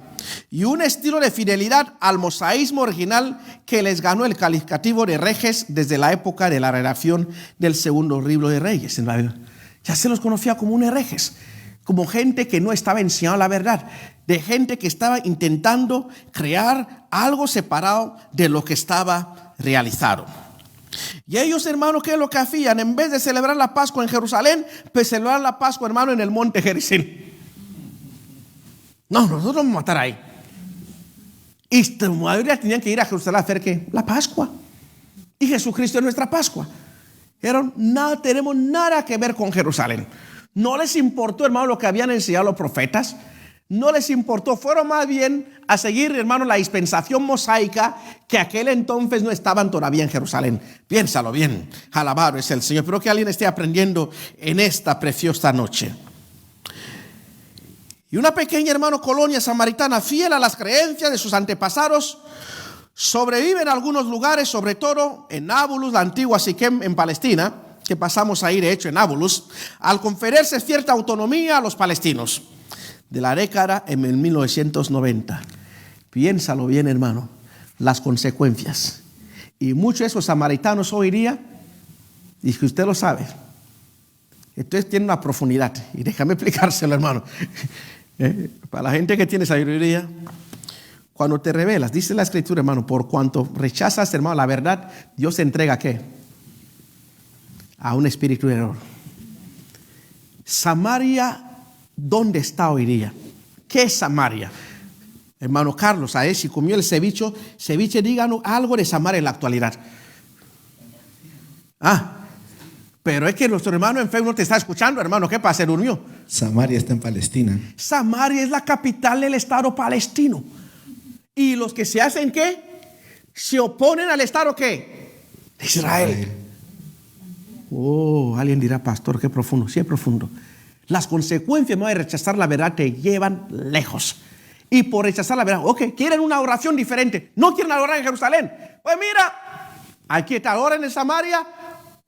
y un estilo de fidelidad al mosaísmo original que les ganó el calificativo de reyes desde la época de la redacción del segundo libro de Reyes en Babilonia. Ya se los conocía como unos herejes, como gente que no estaba enseñando la verdad, de gente que estaba intentando crear algo separado de lo que estaba realizado. Y ellos, hermanos, ¿qué es lo que hacían? En vez de celebrar la Pascua en Jerusalén, pues celebrar la Pascua, hermano, en el monte Gerizim. No, nosotros vamos a matar ahí. Y la mayoría tenían que ir a Jerusalén a hacer ¿qué? La Pascua. Y Jesucristo es nuestra Pascua. Pero no tenemos nada que ver con Jerusalén. No les importó, hermano, lo que habían enseñado los profetas. No les importó, fueron más bien a seguir, hermano, la dispensación mosaica que aquel entonces no estaban todavía en Jerusalén. Piénsalo bien, alabado es el Señor. Espero que alguien esté aprendiendo en esta preciosa noche. Y una pequeña, hermano, colonia samaritana fiel a las creencias de sus antepasados sobrevive en algunos lugares, sobre todo en Nábulus, la antigua Siquem en Palestina, que pasamos ahí de hecho en Nábulus, al conferirse cierta autonomía a los palestinos. De la década en el 1990. Piénsalo bien, hermano, las consecuencias. Y muchos de esos samaritanos hoy día, y que usted lo sabe, entonces tiene una profundidad. Y déjame explicárselo, hermano. Para la gente que tiene sabiduría, cuando te revelas, dice la Escritura, hermano, por cuanto rechazas, hermano, la verdad, Dios se entrega ¿a qué? A un espíritu de error. Samaria, ¿dónde está hoy día? ¿Qué es Samaria? Hermano Carlos, a él si comió el ceviche, díganos algo de Samaria en la actualidad. Pero es que nuestro hermano en Facebook no te está escuchando, hermano. ¿Qué pasa? ¿Se durmió? Samaria está en Palestina. Samaria es la capital del Estado palestino. ¿Y los que se hacen qué? Se oponen al Estado ¿qué? De Israel. Oh, alguien dirá, pastor, qué profundo. Sí, es profundo. Las consecuencias de rechazar la verdad te llevan lejos. Y por rechazar la verdad, ok, quieren una oración diferente. No quieren adorar en Jerusalén. Pues mira, aquí está, adoran en Samaria,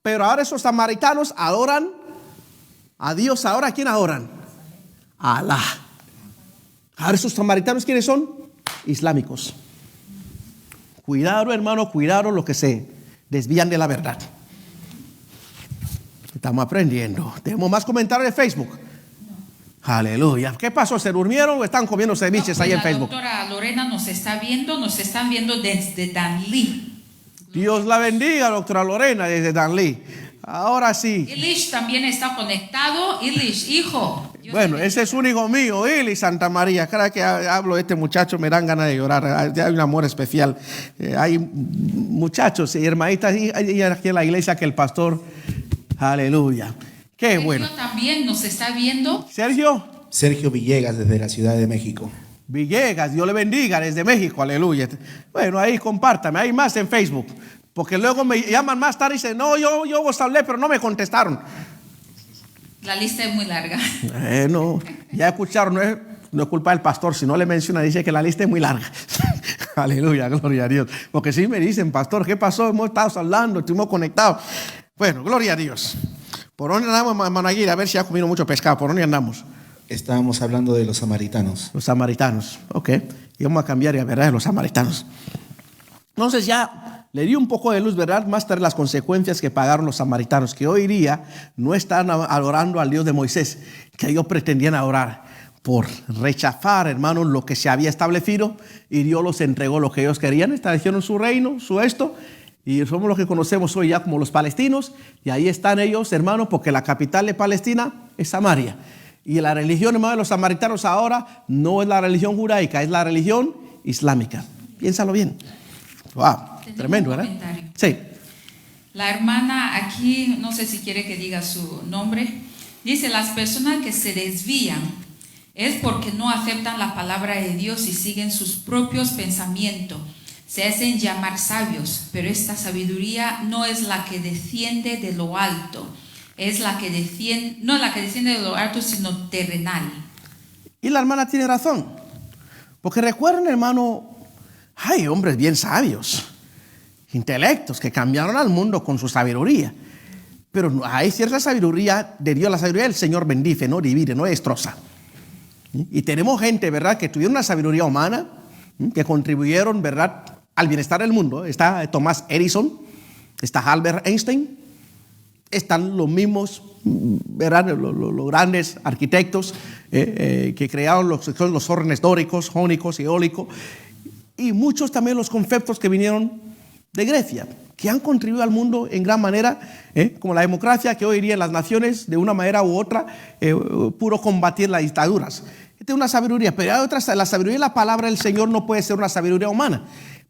pero ahora esos samaritanos adoran a Dios. ¿Ahora a quién adoran? A Alá. Ahora esos samaritanos, ¿quiénes son? Islámicos. Cuidado, hermano, cuidado los que se desvían de la verdad. Estamos aprendiendo. Tenemos más comentarios de Facebook. Aleluya. ¿Qué pasó? ¿Se durmieron o están comiendo ceviches ahí en Facebook? La doctora Lorena nos está viendo, nos están viendo desde Danlí. Dios la bendiga, doctora Lorena, desde Danlí. Ahora sí. Ilish también está conectado. Ilish, hijo. Bueno, ese es un hijo mío, Ilish Santa María. Cada que hablo de este muchacho me dan ganas de llorar. Hay un amor especial. Hay muchachos y hermanitas y aquí en la iglesia que el pastor... Aleluya. Qué Sergio bueno. También nos está viendo. Sergio Villegas desde la Ciudad de México. Villegas, Dios le bendiga desde México, aleluya. Bueno, ahí compártame, hay más en Facebook. Porque luego me llaman más tarde y dicen, no, yo os hablé, pero no me contestaron. La lista es muy larga. No, ya escucharon, no es culpa del pastor, si no le menciona, dice que la lista es muy larga. Aleluya, gloria a Dios. Porque si me dicen, pastor, ¿qué pasó? Hemos estado hablando, estuvimos conectados. Bueno, gloria a Dios. ¿Por dónde andamos, hermano Aguirre? A ver si ha comido mucho pescado. ¿Por dónde andamos? Estábamos hablando de los samaritanos. Los samaritanos, ok. Y vamos a cambiar ya, ¿verdad? De los samaritanos. Entonces ya le di un poco de luz, ¿verdad? Más tarde las consecuencias que pagaron los samaritanos, que hoy día no están adorando al Dios de Moisés, que ellos pretendían adorar por rechazar, hermanos, lo que se había establecido, y Dios los entregó lo que ellos querían, establecieron su reino, su esto. Y somos los que conocemos hoy ya como los palestinos. Y ahí están ellos, hermanos, porque la capital de Palestina es Samaria. Y la religión, hermano, de los samaritanos ahora no es la religión judaica, es la religión islámica. Piénsalo bien. Wow, tremendo, ¿verdad? Sí. La hermana aquí, no sé si quiere que diga su nombre, dice, las personas que se desvían Es porque no aceptan la palabra de Dios y siguen sus propios pensamientos. Se hacen llamar sabios, pero esta sabiduría no es la que desciende de lo alto. Es la que desciende, no la que desciende de lo alto, sino terrenal. Y la hermana tiene razón. Porque recuerden, hermano, hay hombres bien sabios, intelectos que cambiaron al mundo con su sabiduría. Pero hay cierta sabiduría de Dios. La sabiduría del Señor bendice, no divide, no destroza. Y tenemos gente, ¿verdad?, que tuvieron una sabiduría humana, que contribuyeron, ¿verdad?, al bienestar del mundo. Está Thomas Edison, está Albert Einstein, están los mismos, ¿verdad?, los grandes arquitectos que crearon los órdenes dóricos, jónicos y eólicos, y muchos también los conceptos que vinieron de Grecia, que han contribuido al mundo en gran manera, como la democracia, que hoy día en las naciones, de una manera u otra, pudo combatir las dictaduras. Esta es una sabiduría, pero hay otras. La sabiduría de la palabra del Señor no puede ser una sabiduría humana.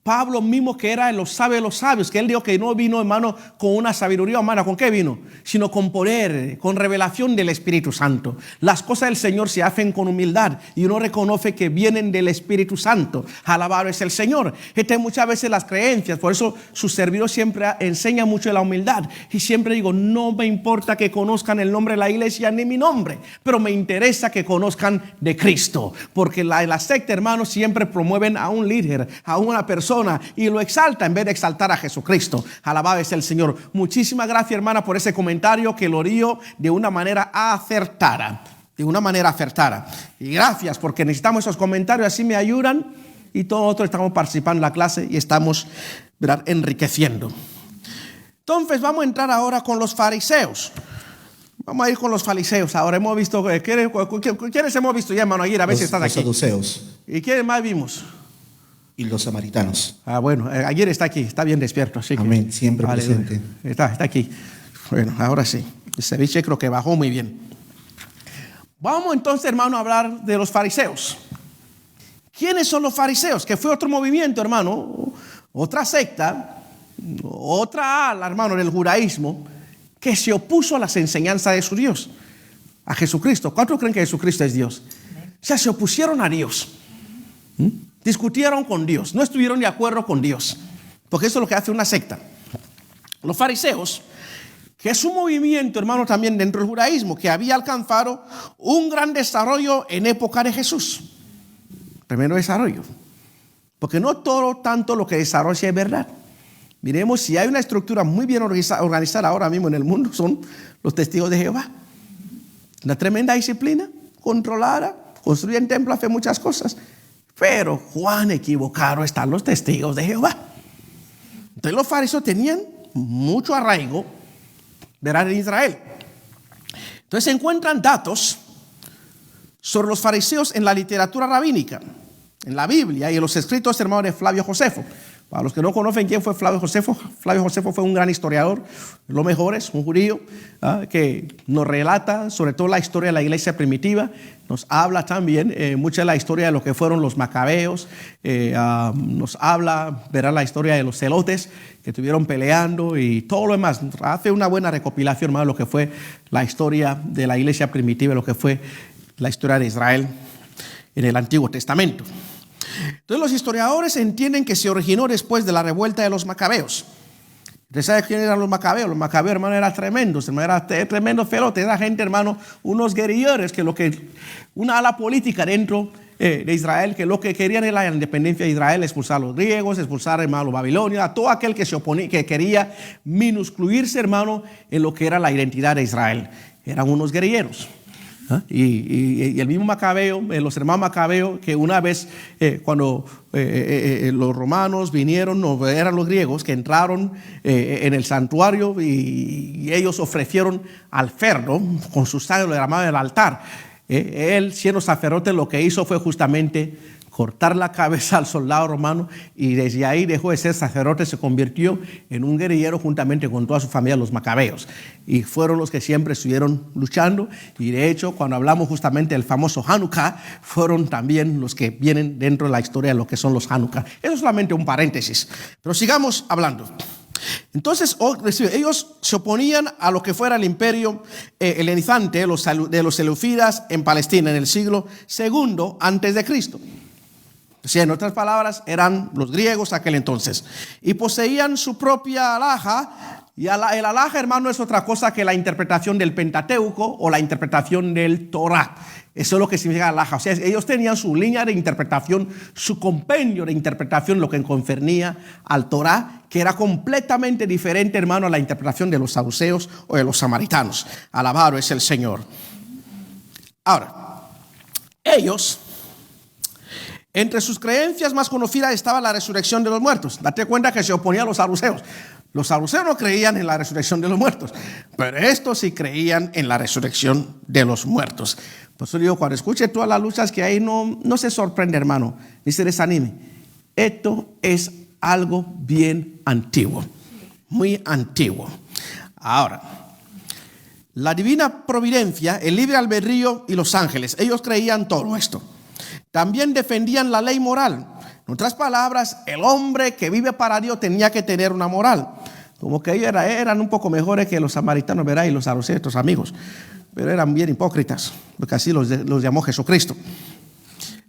Pablo mismo, que era los sabios de los sabios, que él dijo que no vino, hermano, con una sabiduría humana. ¿Con qué vino? Sino con poder, con revelación del Espíritu Santo. Las cosas del Señor se hacen con humildad y uno reconoce que vienen del Espíritu Santo. Alabado es el Señor. Estas muchas veces las creencias, por eso su servidor siempre enseña mucho de la humildad. Y siempre digo, no me importa que conozcan el nombre de la iglesia ni mi nombre, pero me interesa que conozcan de Cristo. Porque la secta, hermano, siempre promueven a un líder, a una persona, y lo exalta en vez de exaltar a Jesucristo. Alabado es el Señor. Muchísimas gracias, hermana, por ese comentario que lo dio de una manera acertada. De una manera acertada. Y gracias, porque necesitamos esos comentarios, así me ayudan y todos nosotros estamos participando en la clase y estamos, ¿verdad?, enriqueciendo. Entonces vamos a entrar ahora con los fariseos. Vamos a ir con los fariseos. Ahora hemos visto, ¿quiénes hemos visto ya, hermano Aguirre? A ver si están aquí. Los saduceos. ¿Y quiénes más vimos? Y los samaritanos. Bueno, ayer está aquí, está bien despierto. Así Amén, que, siempre presente. Está aquí. Bueno, ahora sí. El ceviche creo que bajó muy bien. Vamos entonces, hermano, a hablar de los fariseos. ¿Quiénes son los fariseos? Que fue otro movimiento, hermano, otra secta, otra ala, hermano, del judaísmo, que se opuso a las enseñanzas de su Dios, a Jesucristo. ¿Cuántos creen que Jesucristo es Dios? O sea, se opusieron a Dios. Discutieron con Dios, no estuvieron de acuerdo con Dios, porque eso es lo que hace una secta. Los fariseos, que es un movimiento, hermano, también dentro del judaísmo, que había alcanzado un gran desarrollo en época de Jesús. Tremendo desarrollo, porque no todo tanto lo que desarrolla es verdad. Miremos, si hay una estructura muy bien organizada ahora mismo en el mundo, son los testigos de Jehová. Una tremenda disciplina, controlada, construyen templos, hacen muchas cosas. Pero Juan equivocado están los testigos de Jehová. Entonces los fariseos tenían mucho arraigo, ¿verdad?, en Israel. Entonces se encuentran datos sobre los fariseos en la literatura rabínica, en la Biblia y en los escritos, hermanos, de Flavio Josefo. Para los que no conocen quién fue Flavio Josefo fue un gran historiador, lo mejor es un judío que nos relata sobre todo la historia de la iglesia primitiva. Nos habla también mucha de la historia de lo que fueron los macabeos, nos habla, verá, la historia de los celotes que estuvieron peleando y todo lo demás. Hace una buena recopilación, hermano, de lo que fue la historia de la iglesia primitiva, lo que fue la historia de Israel en el Antiguo Testamento. Entonces los historiadores entienden que se originó después de la revuelta de los macabeos. ¿Usted sabe quién eran los macabeos? Los macabeos, hermano, eran tremendos, tremendos ferotes. Era gente, hermano, unos guerrilleros una ala política dentro de Israel, que lo que querían era la independencia de Israel, expulsar a los griegos, expulsar, hermano, a los babilonios, a todo aquel que se oponía, que quería minuscluirse, hermano, en lo que era la identidad de Israel. Eran unos guerrilleros. Y el mismo Macabeo, los hermanos Macabeo, que una vez cuando los romanos vinieron, no eran los griegos, que entraron en el santuario y ellos ofrecieron al cerdo con su sangre, lo derramaron en el altar. Él, siendo sacerdote, lo que hizo fue justamente cortar la cabeza al soldado romano, y desde ahí dejó de ser sacerdote, se convirtió en un guerrillero juntamente con toda su familia, los macabeos, y fueron los que siempre estuvieron luchando. Y de hecho, cuando hablamos justamente del famoso Hanukkah, fueron también los que vienen dentro de la historia de lo que son los Hanukkah. Eso es solamente un paréntesis, pero sigamos hablando. Entonces, ellos se oponían a lo que fuera el imperio helenizante de los seleucidas en Palestina en el siglo II antes de Cristo. O sea, en otras palabras, eran los griegos aquel entonces. Y poseían su propia alhaja. Y el alhaja, hermano, es otra cosa que la interpretación del Pentateuco o la interpretación del Torah. Eso es lo que significa alhaja. O sea, ellos tenían su línea de interpretación, su compendio de interpretación, lo que concernía al Torah, que era completamente diferente, hermano, a la interpretación de los saduceos o de los samaritanos. Alabado es el Señor. Ahora, ellos, entre sus creencias más conocidas estaba la resurrección de los muertos. Date cuenta que se oponía a los saduceos. Los saduceos no creían en la resurrección de los muertos, pero estos sí creían en la resurrección de los muertos. Por eso digo, cuando escuche todas las luchas que hay, no se sorprende, hermano, ni se desanime. Esto es algo bien antiguo, muy antiguo. Ahora, la divina providencia, el libre albedrío y los ángeles, ellos creían todo esto. También defendían la ley moral. En otras palabras, el hombre que vive para Dios tenía que tener una moral. Como que ellos eran un poco mejores que los samaritanos, ¿verdad? Y los saduceos, estos amigos. Pero eran bien hipócritas, porque así los llamó Jesucristo.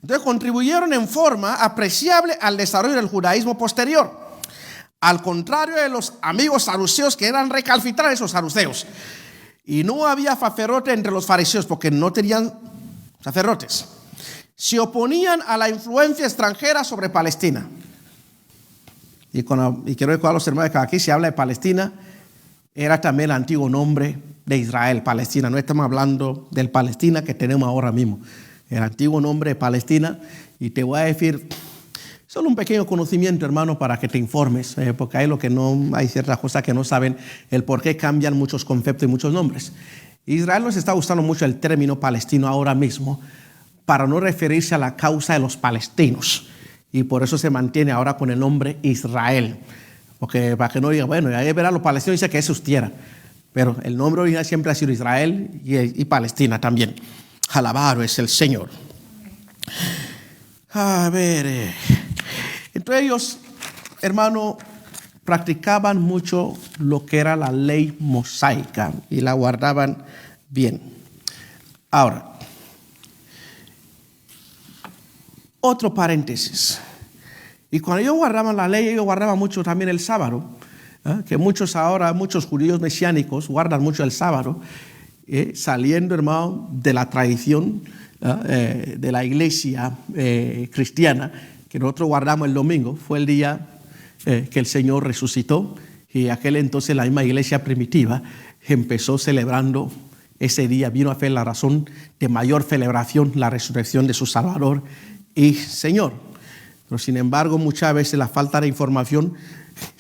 Entonces contribuyeron en forma apreciable al desarrollo del judaísmo posterior. Al contrario de los amigos saduceos, que eran recalcitrantes esos saduceos. Y no había sacerdote entre los fariseos, porque no tenían sacerdotes. Se oponían a la influencia extranjera sobre Palestina. Y quiero recordar a los hermanos que aquí se habla de Palestina, era también el antiguo nombre de Israel, Palestina. No estamos hablando del Palestina que tenemos ahora mismo. El antiguo nombre de Palestina. Y te voy a decir solo un pequeño conocimiento, hermano, para que te informes, porque hay ciertas cosas que no saben el por qué cambian muchos conceptos y muchos nombres. Israel nos está gustando mucho el término palestino ahora mismo, para no referirse a la causa de los palestinos. Y por eso se mantiene ahora con el nombre Israel. Porque para que no diga, bueno, ahí verá, los palestinos dicen que es su tierra. Pero el nombre original siempre ha sido Israel y Palestina también. Alabado es el Señor. A ver. Entonces ellos, hermano, practicaban mucho lo que era la ley mosaica y la guardaban bien. Ahora, otro paréntesis. Y cuando ellos guardaban la ley, ellos guardaban mucho también el sábado, que muchos judíos mesiánicos guardan mucho el sábado, saliendo, hermano, de la tradición de la iglesia cristiana, que nosotros guardamos el domingo. Fue el día que el Señor resucitó, y aquel entonces la misma iglesia primitiva empezó celebrando ese día, vino a ser la razón de mayor celebración, la resurrección de su Salvador y Señor. Pero sin embargo, muchas veces la falta de información,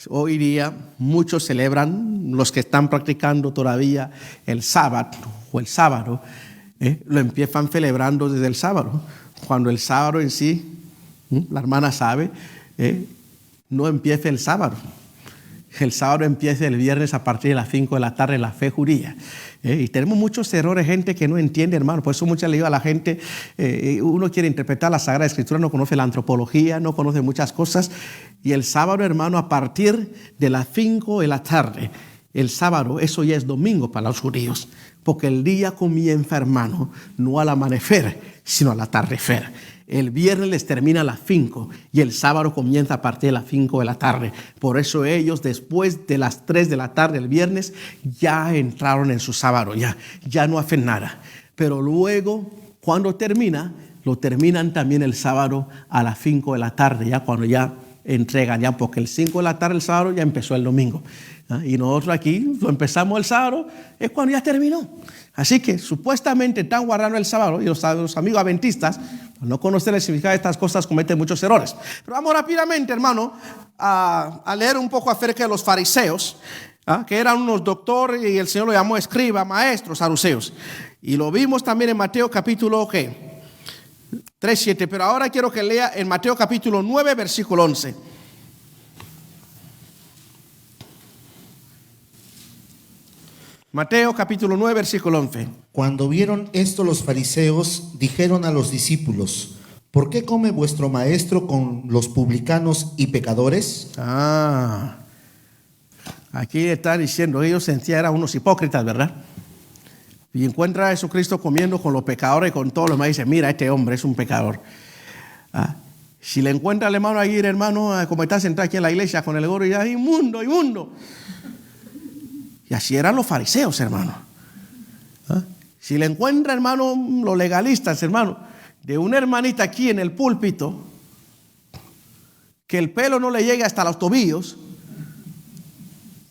hoy día muchos celebran, los que están practicando todavía el sábado o el sábado, lo empiezan celebrando desde el sábado, cuando el sábado en sí, la hermana sabe, no empieza el sábado. El sábado empieza el viernes a partir de las 5 de la tarde, la fe judía. Y tenemos muchos errores, gente que no entiende, hermano. Por eso muchas le digo a la gente, uno quiere interpretar la Sagrada Escritura, no conoce la antropología, no conoce muchas cosas. Y el sábado, hermano, a partir de las 5 de la tarde, el sábado, eso ya es domingo para los judíos. Porque el día comienza, hermano, no al amanecer, sino al atardecer. El viernes les termina a las 5 y el sábado comienza a partir de las 5 de la tarde. Por eso ellos, después de las 3 de la tarde el viernes, ya entraron en su sábado, ya no hacen nada. Pero luego, cuando termina, lo terminan también el sábado a las 5 de la tarde, ya cuando ya entregan, ya porque el 5 de la tarde el sábado ya empezó el domingo. Y nosotros aquí lo empezamos el sábado, es cuando ya terminó. Así que supuestamente están guardando el sábado, y los amigos adventistas, al no conocer el significado de estas cosas, cometen muchos errores. Pero vamos rápidamente, hermano, a leer un poco acerca de los fariseos, que eran unos doctores, y el Señor lo llamó escriba, maestros, saduceos. Y lo vimos también en Mateo capítulo 3:7, pero ahora quiero que lea en Mateo capítulo 9, versículo 11. Mateo capítulo 9, versículo 11. Cuando vieron esto los fariseos, dijeron a los discípulos: ¿por qué come vuestro maestro con los publicanos y pecadores? Aquí está diciendo, ellos sentían eran unos hipócritas, ¿verdad? Y encuentra a Jesucristo comiendo con los pecadores y con todos los demás. Dice, mira, este hombre es un pecador. Si le encuentra al hermano ahí, el hermano, como está sentado aquí en la iglesia con el gorro, y ya, inmundo, inmundo. Y así eran los fariseos, hermano. Si le encuentra, hermano, los legalistas, hermano, de una hermanita aquí en el púlpito, que el pelo no le llegue hasta los tobillos,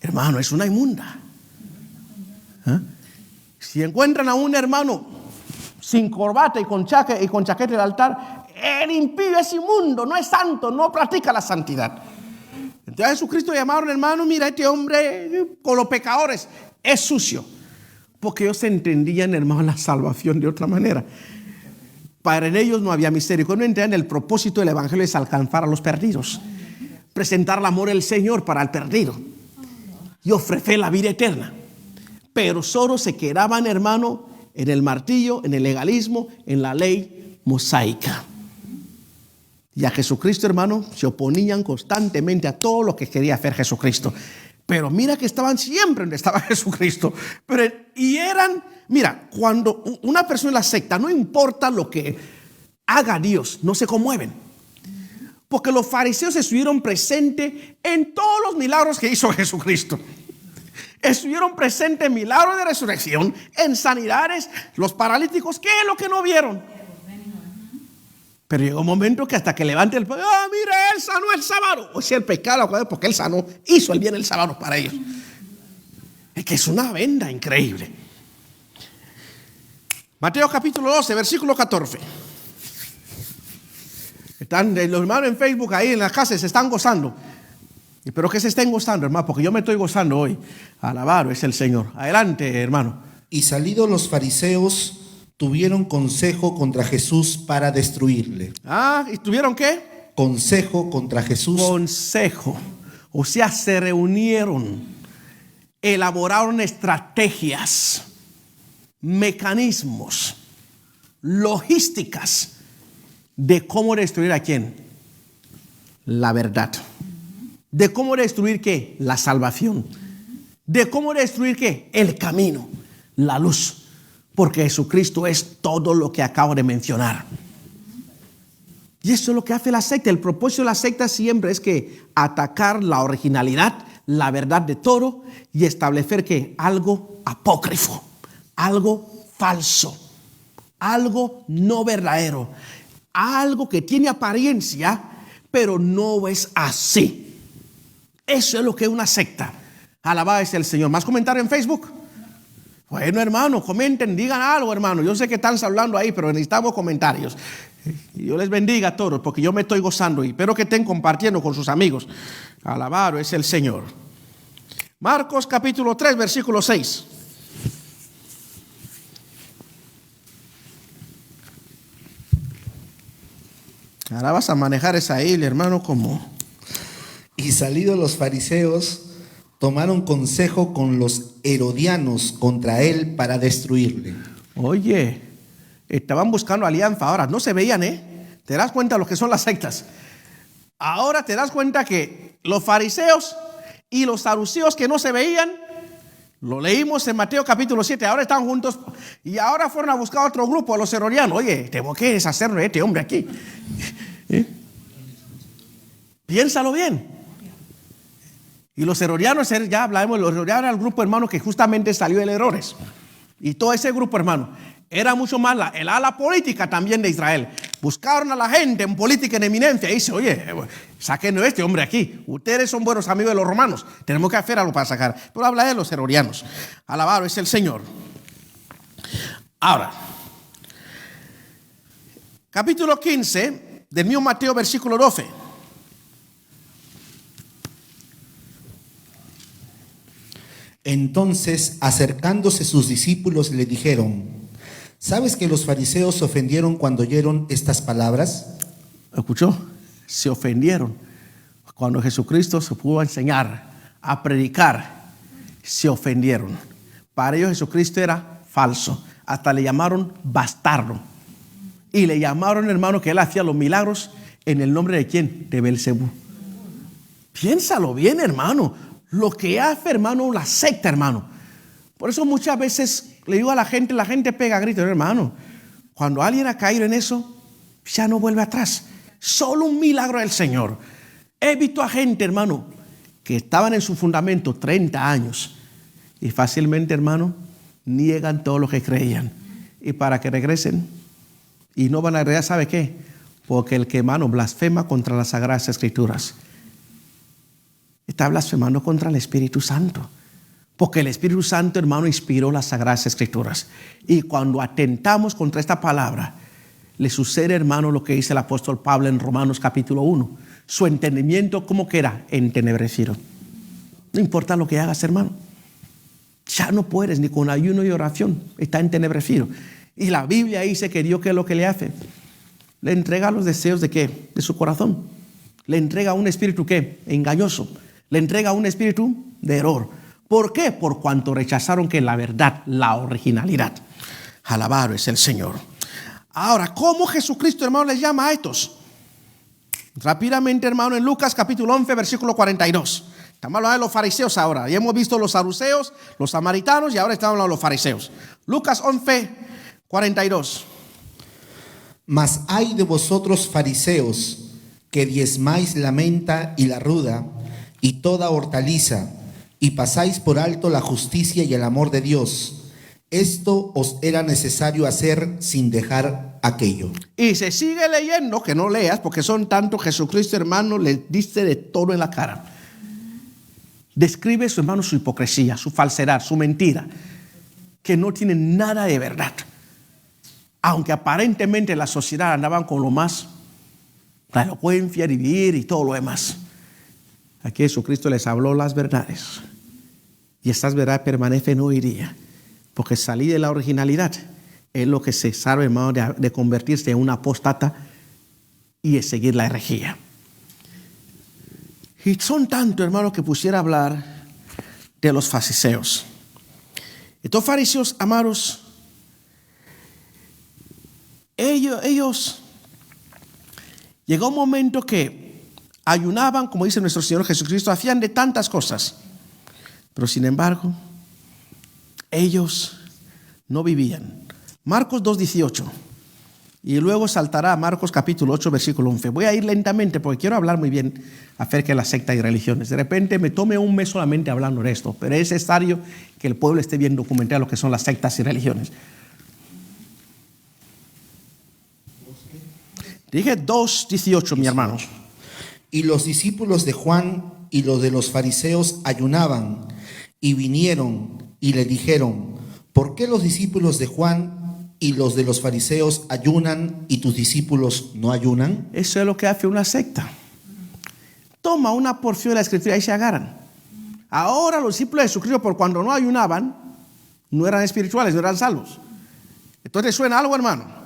hermano, es una inmunda. Si encuentran a un hermano sin corbata y con chaqueta de altar, el impío es inmundo, no es santo, no practica la santidad. Entonces Jesucristo llamaron, hermano, mira, este hombre con los pecadores es sucio. Porque ellos entendían, hermano, la salvación de otra manera. Para ellos no había misterio. Cuando entendían el propósito del evangelio es alcanzar a los perdidos, presentar el amor del Señor para el perdido y ofrecer la vida eterna. Pero solo se quedaban, hermano, en el martillo, en el legalismo, en la ley mosaica. Y a Jesucristo, hermano, se oponían constantemente a todo lo que quería hacer Jesucristo. Pero mira que estaban siempre donde estaba Jesucristo. Y eran, mira, cuando una persona en la secta, no importa lo que haga Dios, no se conmueven. Porque los fariseos estuvieron presentes en todos los milagros que hizo Jesucristo. Estuvieron presentes en milagros de resurrección, en sanidades, los paralíticos, ¿qué es lo que no vieron? Pero llegó un momento que hasta que levante el mira, él sanó el sábado. O sea, el pecado, porque él sanó, hizo el bien el sábado para ellos. Es que es una venda increíble. Mateo capítulo 12, versículo 14. Están los hermanos en Facebook ahí en la casa, se están gozando. Espero que se estén gozando, hermano, porque yo me estoy gozando hoy. Alabado es el Señor. Adelante, hermano. Y salidos los fariseos, tuvieron consejo contra Jesús para destruirle. ¿Y tuvieron qué? Consejo contra Jesús. Consejo. O sea, se reunieron, elaboraron estrategias, mecanismos, logísticas de cómo destruir a quién. La verdad. De cómo destruir qué. La salvación. De cómo destruir qué. El camino, la luz. Porque Jesucristo es todo lo que acabo de mencionar. Y eso es lo que hace la secta. El propósito de la secta siempre es que atacar la originalidad, la verdad de todo y establecer que algo apócrifo, algo falso, algo no verdadero, algo que tiene apariencia, pero no es así. Eso es lo que es una secta. Alabado es el Señor. ¿Más comentarios en Facebook? Bueno, hermano, comenten, digan algo, hermano. Yo sé que están hablando ahí, pero necesitamos comentarios. Dios les bendiga a todos, porque yo me estoy gozando y espero que estén compartiendo con sus amigos. Alabado es el Señor. Marcos capítulo 3, versículo 6. Ahora vas a manejar esa isla, hermano, como... Y salidos los fariseos, tomaron consejo con los herodianos contra él para destruirle. Oye, estaban buscando alianza ahora, no se veían, ¿Te das cuenta de lo que son las sectas? Ahora te das cuenta que los fariseos y los saduceos que no se veían, lo leímos en Mateo capítulo 7, ahora están juntos y ahora fueron a buscar otro grupo, los herodianos. Oye, tengo que deshacernos de este hombre aquí. Piénsalo bien. Y los herodianos, ya hablamos, los herodianos era el grupo, hermano, que justamente salió de Herodes. Y todo ese grupo, hermano, era mucho más el ala política también de Israel. Buscaron a la gente en política en eminencia y dice, oye, saquen a este hombre aquí. Ustedes son buenos amigos de los romanos. Tenemos que hacer algo para sacar. Pero habla de los herodianos. Alabado es el Señor. Ahora, capítulo 15 del mismo Mateo, versículo 12. Entonces, acercándose sus discípulos, le dijeron: ¿sabes que los fariseos se ofendieron cuando oyeron estas palabras? ¿Escuchó? Se ofendieron. Cuando Jesucristo se pudo enseñar a predicar, se ofendieron. Para ellos Jesucristo era falso. Hasta le llamaron bastardo. Y le llamaron, hermano, que él hacía los milagros en el nombre de ¿quién? De Belcebú. Piénsalo bien, hermano. lo que hace, hermano, la secta, hermano. Por eso muchas veces le digo a la gente pega gritos, hermano. Cuando alguien ha caído en eso, ya no vuelve atrás. Solo un milagro del Señor. He visto a gente, hermano, que estaban en su fundamento 30 años y fácilmente, hermano, niegan todo lo que creían. Y para que regresen, y no van a regresar, ¿sabe qué? Porque el que, hermano, blasfema contra las Sagradas Escrituras está blasfemando contra el Espíritu Santo. Porque el Espíritu Santo, hermano, inspiró las Sagradas Escrituras. Y cuando atentamos contra esta palabra, le sucede, hermano, lo que dice el apóstol Pablo en Romanos capítulo 1. Su entendimiento, ¿cómo que era? Entenebrecido. No importa lo que hagas, hermano. Ya no puedes, ni con ayuno y oración. Está entenebrecido. Y la Biblia dice que Dios, ¿qué es lo que le hace? Le entrega los deseos de ¿qué? De su corazón. Le entrega un espíritu ¿qué? Engañoso. Le entrega un espíritu de error. ¿Por qué? Por cuanto rechazaron que la verdad, la originalidad. Alabado es el Señor. Ahora, ¿cómo Jesucristo, hermano, les llama a estos? Rápidamente, hermano, en Lucas capítulo 11, versículo 42. Estamos hablando de los fariseos ahora. Ya hemos visto los saduceos, los samaritanos y ahora estamos hablando de los fariseos. Lucas 11, 42. Mas hay de vosotros fariseos, que diezmáis la menta y la ruda y toda hortaliza, y pasáis por alto la justicia y el amor de Dios. Esto os era necesario hacer sin dejar aquello. Y se sigue leyendo, que no leas, porque son tanto. Jesucristo, hermano, le dice de todo en la cara. Describe, su hermano, su hipocresía, su falsedad, su mentira, que no tiene nada de verdad. Aunque aparentemente la sociedad andaban con lo más, la elocuencia, vivir y todo lo demás. Aquí Jesucristo les habló las verdades. Y estas verdades permanecen hoy día. Porque salir de la originalidad es lo que se sabe, hermano, de convertirse en una apóstata y de seguir la herejía. Y son tanto, hermano, que pusiera a hablar de los fariseos. Estos fariseos, amados, ellos llegó un momento que ayunaban, como dice nuestro Señor Jesucristo, hacían de tantas cosas, pero sin embargo ellos no vivían. Marcos 2:18 y luego saltará a Marcos capítulo 8 versículo 11. Voy a ir lentamente porque quiero hablar muy bien acerca de la secta y religiones. De repente me tome un mes solamente hablando de esto, pero es necesario que el pueblo esté bien documentado lo que son las sectas y religiones. Dije 2:18, mi hermano. Y los discípulos de Juan y los de los fariseos ayunaban y vinieron y le dijeron: ¿por qué los discípulos de Juan y los de los fariseos ayunan y tus discípulos no ayunan? Eso es lo que hace una secta. Toma una porción de la escritura y se agarran. Ahora los discípulos de Jesucristo, por cuando no ayunaban, no eran espirituales, no eran salvos. Entonces suena algo, hermano.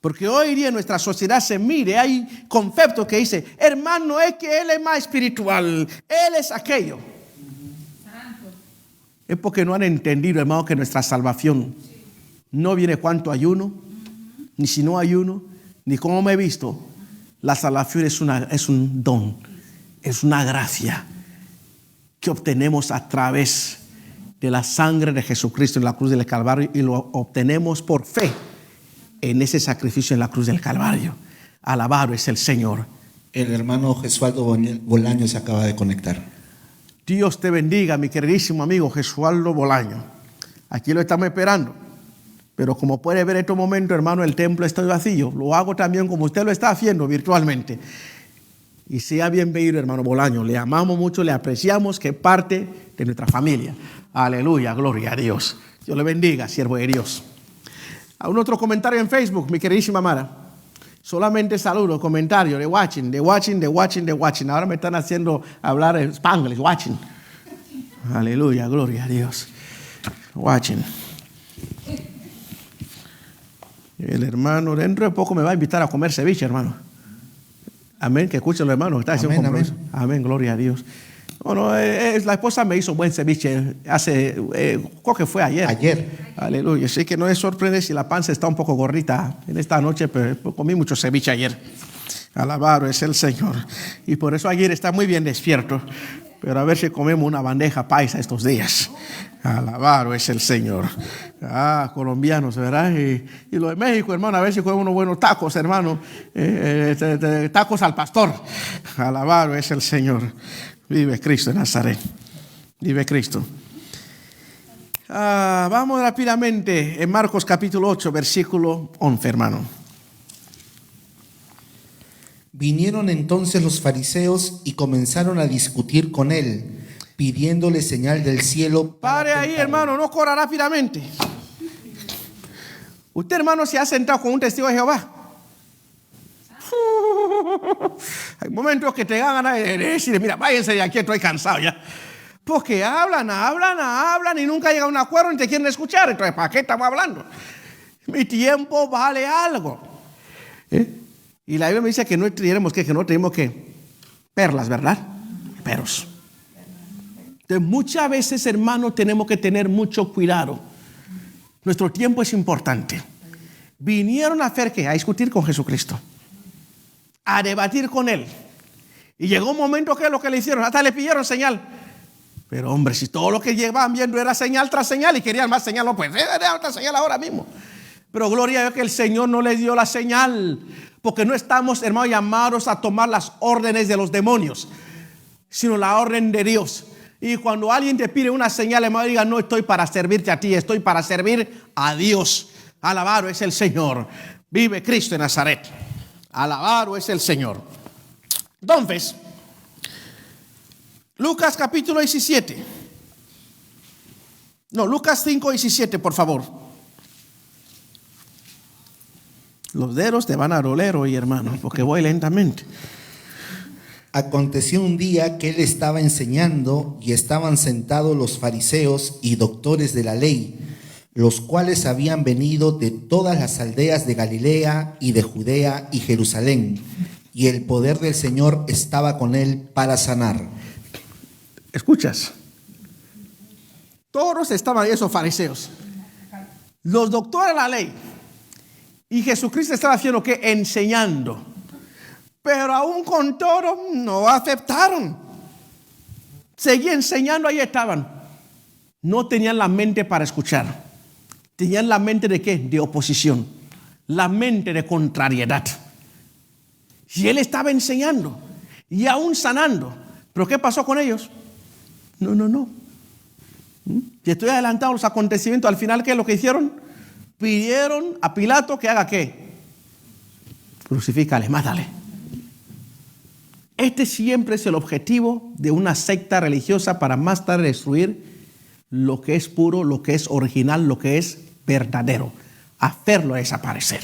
Porque hoy día en nuestra sociedad se mire, hay conceptos que dice, hermano, es que él es más espiritual, él es aquello. Es porque no han entendido, hermano, que nuestra salvación no viene cuanto ayuno, ni si no ayuno, ni como me he visto. La salvación es un don, es una gracia que obtenemos a través de la sangre de Jesucristo en la cruz del Calvario y lo obtenemos por fe en ese sacrificio en la cruz del Calvario. Alabado es el Señor. El hermano Jesualdo Bolaño se acaba de conectar. Dios te bendiga, mi queridísimo amigo Jesualdo Bolaño. Aquí lo estamos esperando. Pero como puede ver en este momento, hermano, el templo está vacío. Lo hago también como usted lo está haciendo virtualmente. Y sea bienvenido, hermano Bolaño. Le amamos mucho, le apreciamos, que es parte de nuestra familia. Aleluya, gloria a Dios. Dios le bendiga, siervo de Dios. ¿Algún otro comentario en Facebook, mi queridísima Mara? Solamente saludos, comentarios de watching. Ahora me están haciendo hablar en Spanglish, watching. Aleluya, gloria a Dios. Watching. El hermano dentro de poco me va a invitar a comer ceviche, hermano. Amén, que escuchen los hermanos. Está haciendo un compromiso. Amén, gloria a Dios. Bueno, la esposa me hizo buen ceviche creo que fue ayer. Aleluya. Así que no es sorprendente si la panza está un poco gordita en esta noche, pero comí mucho ceviche ayer. Alabado es el Señor. Y por eso ayer está muy bien despierto. Pero a ver si comemos una bandeja paisa estos días. Alabado es el Señor. Colombianos, ¿verdad? Y lo de México, hermano, a ver si comemos unos buenos tacos, hermano. Tacos al pastor. Alabado es el Señor. Vive Cristo en Nazaret. Vive Cristo. Vamos rápidamente en Marcos capítulo 8, versículo 11, hermano. Vinieron entonces los fariseos y comenzaron a discutir con él, pidiéndole señal del cielo. Pare ahí, hermano, no corra rápidamente. Usted, hermano, se ha sentado con un testigo de Jehová. Hay momentos que te dan ganas de decir, mira, váyanse de aquí, estoy cansado ya. Porque hablan y nunca llega a un acuerdo ni te quieren escuchar. Entonces, ¿para qué estamos hablando? Mi tiempo vale algo. Y la Biblia me dice que no tenemos que perlas, ¿verdad? Peros. Entonces, muchas veces, hermano, tenemos que tener mucho cuidado. Nuestro tiempo es importante. Vinieron a hacer ¿qué? A discutir con Jesucristo, a debatir con Él. Y llegó un momento que lo que le hicieron, hasta le pidieron señal. Pero hombre, si todo lo que llevaban viendo era señal tras señal y querían más señal, no, pues era otra señal ahora mismo. Pero gloria a Dios que el Señor no les dio la señal, porque no estamos, hermanos, llamados a tomar las órdenes de los demonios, sino la orden de Dios. Y cuando alguien te pide una señal, hermano, diga, no estoy para servirte a ti, estoy para servir a Dios. Alabado es el Señor. Vive Cristo en Nazaret. Alabado es el Señor. Entonces, Lucas capítulo 17. No, Lucas 5:17, por favor. Los dedos te van a doler hoy, hermano, porque voy lentamente. Aconteció un día que él estaba enseñando y estaban sentados los fariseos y doctores de la ley, los cuales habían venido de todas las aldeas de Galilea y de Judea y Jerusalén, y el poder del Señor estaba con él para sanar. ¿Escuchas? Todos estaban ahí, esos fariseos, los doctores de la ley, y Jesucristo estaba haciendo ¿qué? Enseñando. Pero aún con todo no aceptaron. Seguía enseñando, ahí estaban. No tenían la mente para escuchar. Tenían la mente de ¿qué? De oposición. La mente de contrariedad. Y él estaba enseñando y aún sanando. ¿Pero qué pasó con ellos? No. Y estoy adelantando los acontecimientos. Al final, ¿qué es lo que hicieron? Pidieron a Pilato que haga ¿qué? Crucifícale, mátale. Este siempre es el objetivo de una secta religiosa para más tarde destruir lo que es puro, lo que es original, lo que es verdadero. Hacerlo desaparecer.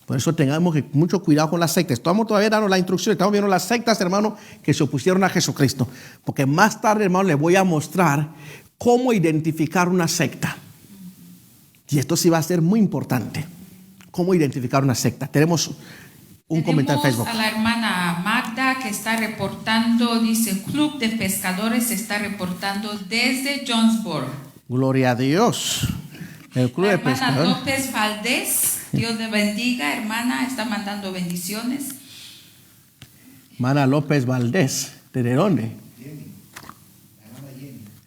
Por eso tengamos mucho cuidado con las sectas. Estamos todavía dando la instrucción, estamos viendo las sectas, hermano, que se opusieron a Jesucristo. Porque más tarde, hermano, les voy a mostrar cómo identificar una secta. Y esto sí va a ser muy importante. Cómo identificar una secta. Tenemos un comentario en Facebook. A la hermana Magda que está reportando, dice, Club de Pescadores está reportando desde Jonesboro. Gloria a Dios. El Club de Pescadores. Hermana López Valdés, Dios le bendiga, hermana, está mandando bendiciones. Hermana López Valdés, ¿de dónde?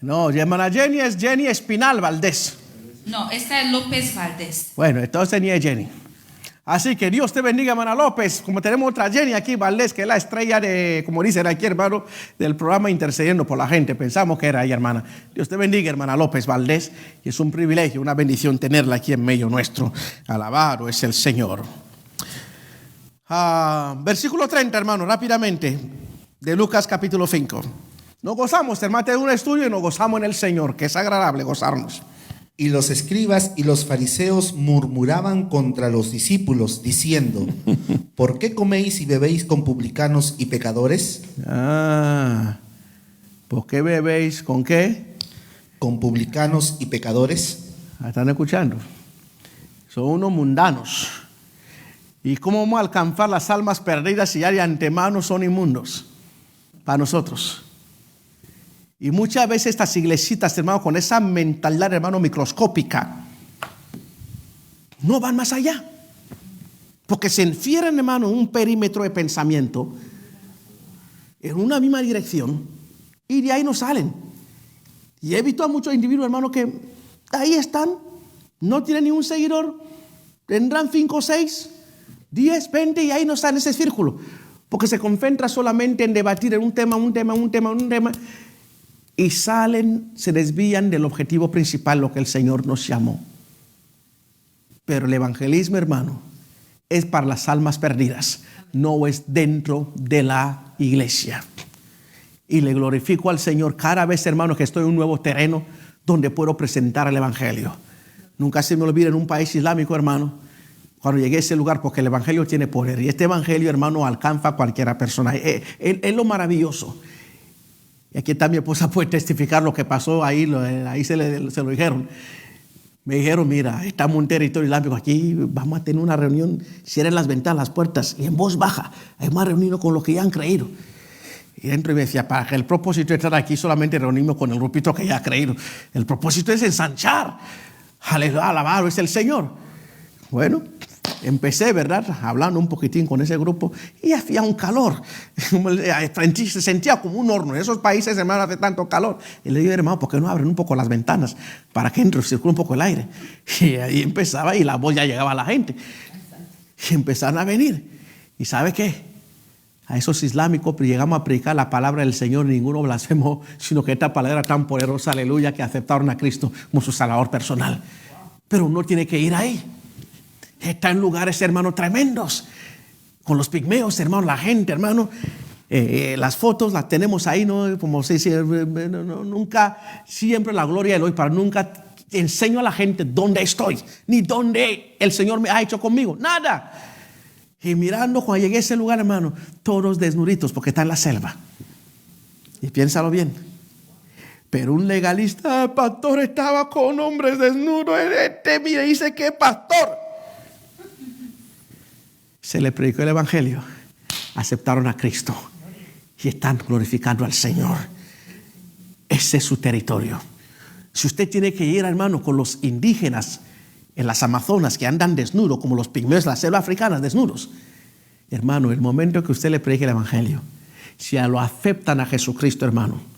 No, hermana Jenny es Jenny Espinal Valdés. No, esta es López Valdés. Bueno, entonces ni es Jenny. Así que Dios te bendiga, hermana López. Como tenemos otra Jenny aquí, Valdés, que es la estrella de, como dicen aquí, hermano, del programa Intercediendo por la Gente. Pensamos que era ella, hermana. Dios te bendiga, hermana López Valdés. Y es un privilegio, una bendición tenerla aquí en medio nuestro. Alabado es el Señor. Versículo 30, hermano, rápidamente, de Lucas capítulo 5. Nos gozamos, hermano, de un estudio y nos gozamos en el Señor, que es agradable gozarnos. Y los escribas y los fariseos murmuraban contra los discípulos, diciendo, ¿por qué coméis y bebéis con publicanos y pecadores? ¿Por qué bebéis con qué? Con publicanos y pecadores. ¿Están escuchando? Son unos mundanos. ¿Y cómo vamos a alcanzar las almas perdidas si ya de antemano son inmundos para nosotros? Y muchas veces estas iglesitas, hermano, con esa mentalidad, hermano, microscópica, no van más allá. Porque se encierran, hermano, en un perímetro de pensamiento, en una misma dirección, y de ahí no salen. Y he visto a muchos individuos, hermano, que ahí están, no tienen ni un seguidor, tendrán 5, 6, 10, 20 y ahí no están en ese círculo, porque se concentra solamente en debatir en un tema, y salen, se desvían del objetivo principal, lo que el Señor nos llamó. Pero el evangelismo, hermano, es para las almas perdidas, no es dentro de la iglesia. Y le glorifico al Señor cada vez, hermano, que estoy en un nuevo terreno donde puedo presentar el evangelio. Nunca se me olvida en un país islámico, hermano, cuando llegué a ese lugar, porque el evangelio tiene poder. Y este evangelio, hermano, alcanza a cualquier persona. Es lo maravilloso. Y aquí está mi esposa, puede testificar lo que pasó ahí. Ahí se lo dijeron. Me dijeron, mira, estamos en un territorio islámico, aquí vamos a tener una reunión, cierren las ventanas, las puertas, y en voz baja, hay más reunidos con los que ya han creído. Y dentro me decía, para que el propósito de estar aquí solamente reunimos con el grupito que ya ha creído. El propósito es ensanchar. Alabado es el Señor. Bueno, empecé, ¿verdad? Hablando un poquitín con ese grupo y hacía un calor. Se sentía como un horno. En esos países, hermano, hace tanto calor. Y le digo, hermano, ¿por qué no abren un poco las ventanas para que entre, circule un poco el aire? Y ahí empezaba y la voz ya llegaba a la gente. Y empezaron a venir. ¿Y sabe qué? A esos islámicos llegamos a predicar la palabra del Señor, ninguno blasfemó, sino que esta palabra tan poderosa, aleluya, que aceptaron a Cristo como su salvador personal. Pero uno tiene que ir ahí. Está en lugares, hermano, tremendos. Con los pigmeos, hermano, la gente, hermano. Las fotos las tenemos ahí, ¿no? Como se dice, nunca, siempre la gloria de hoy, para nunca enseño a la gente dónde estoy, ni dónde el Señor me ha hecho conmigo, nada. Y mirando cuando llegué a ese lugar, hermano, todos desnuditos porque está en la selva. Y piénsalo bien. Pero un legalista, el pastor estaba con hombres desnudos. Mira, dice que pastor. Se le predicó el evangelio. Aceptaron a Cristo. Y están glorificando al Señor. Ese es su territorio. Si usted tiene que ir, hermano, con los indígenas en las Amazonas que andan desnudos, como los pigmeos de la selva africana, desnudos. Hermano, el momento que usted le predique el evangelio, si lo aceptan a Jesucristo, hermano,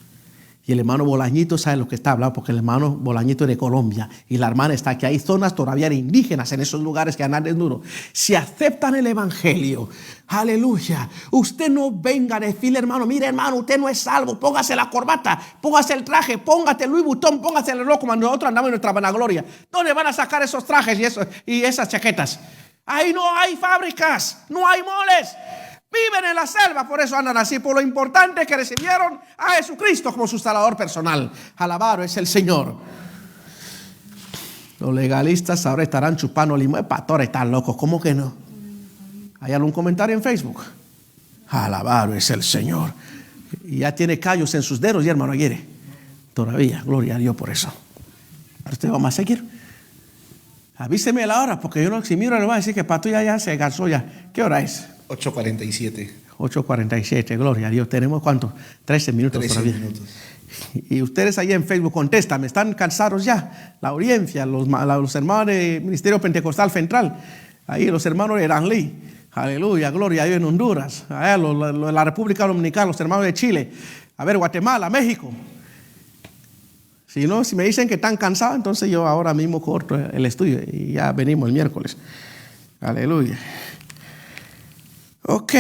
y el hermano Bolañito sabe lo que está hablando, porque el hermano Bolañito es de Colombia, y la hermana está aquí, hay zonas todavía indígenas en esos lugares que andan desnudos. Si aceptan el evangelio, aleluya, usted no venga a decirle, hermano, mire, hermano, usted no es salvo, póngase la corbata, póngase el traje, póngase el Louis Vuitton, póngase el reloj, como nosotros andamos en nuestra vanagloria. ¿Dónde van a sacar esos trajes y esas chaquetas? Ahí no hay fábricas, no hay moles. Viven en la selva, por eso andan así, por lo importante que recibieron a Jesucristo como su salvador personal. Alabado es el Señor. Los legalistas ahora estarán chupando limón. Pastor, están locos, ¿cómo que no? ¿Hay algún comentario en Facebook? Alabado es el Señor. Y ya tiene callos en sus dedos, y hermano Aguirre. Todavía, gloria a Dios por eso. ¿Usted va a seguir? Avíseme la hora, porque yo no, si miro le voy a decir que pastor ya se cansó ya. ¿Qué hora es? 8:47. 8:47, gloria a Dios. ¿Tenemos cuánto? 13 minutos 13 todavía. minutos. Y ustedes ahí en Facebook contestan, ¿están cansados ya? La audiencia, los hermanos del Ministerio Pentecostal Central, ahí los hermanos de Danlí, aleluya, gloria a Dios en Honduras, allá la República Dominicana, los hermanos de Chile, a ver, Guatemala, México. Si no, si me dicen que están cansados, entonces yo ahora mismo corto el estudio y ya venimos el miércoles. Aleluya. Ok.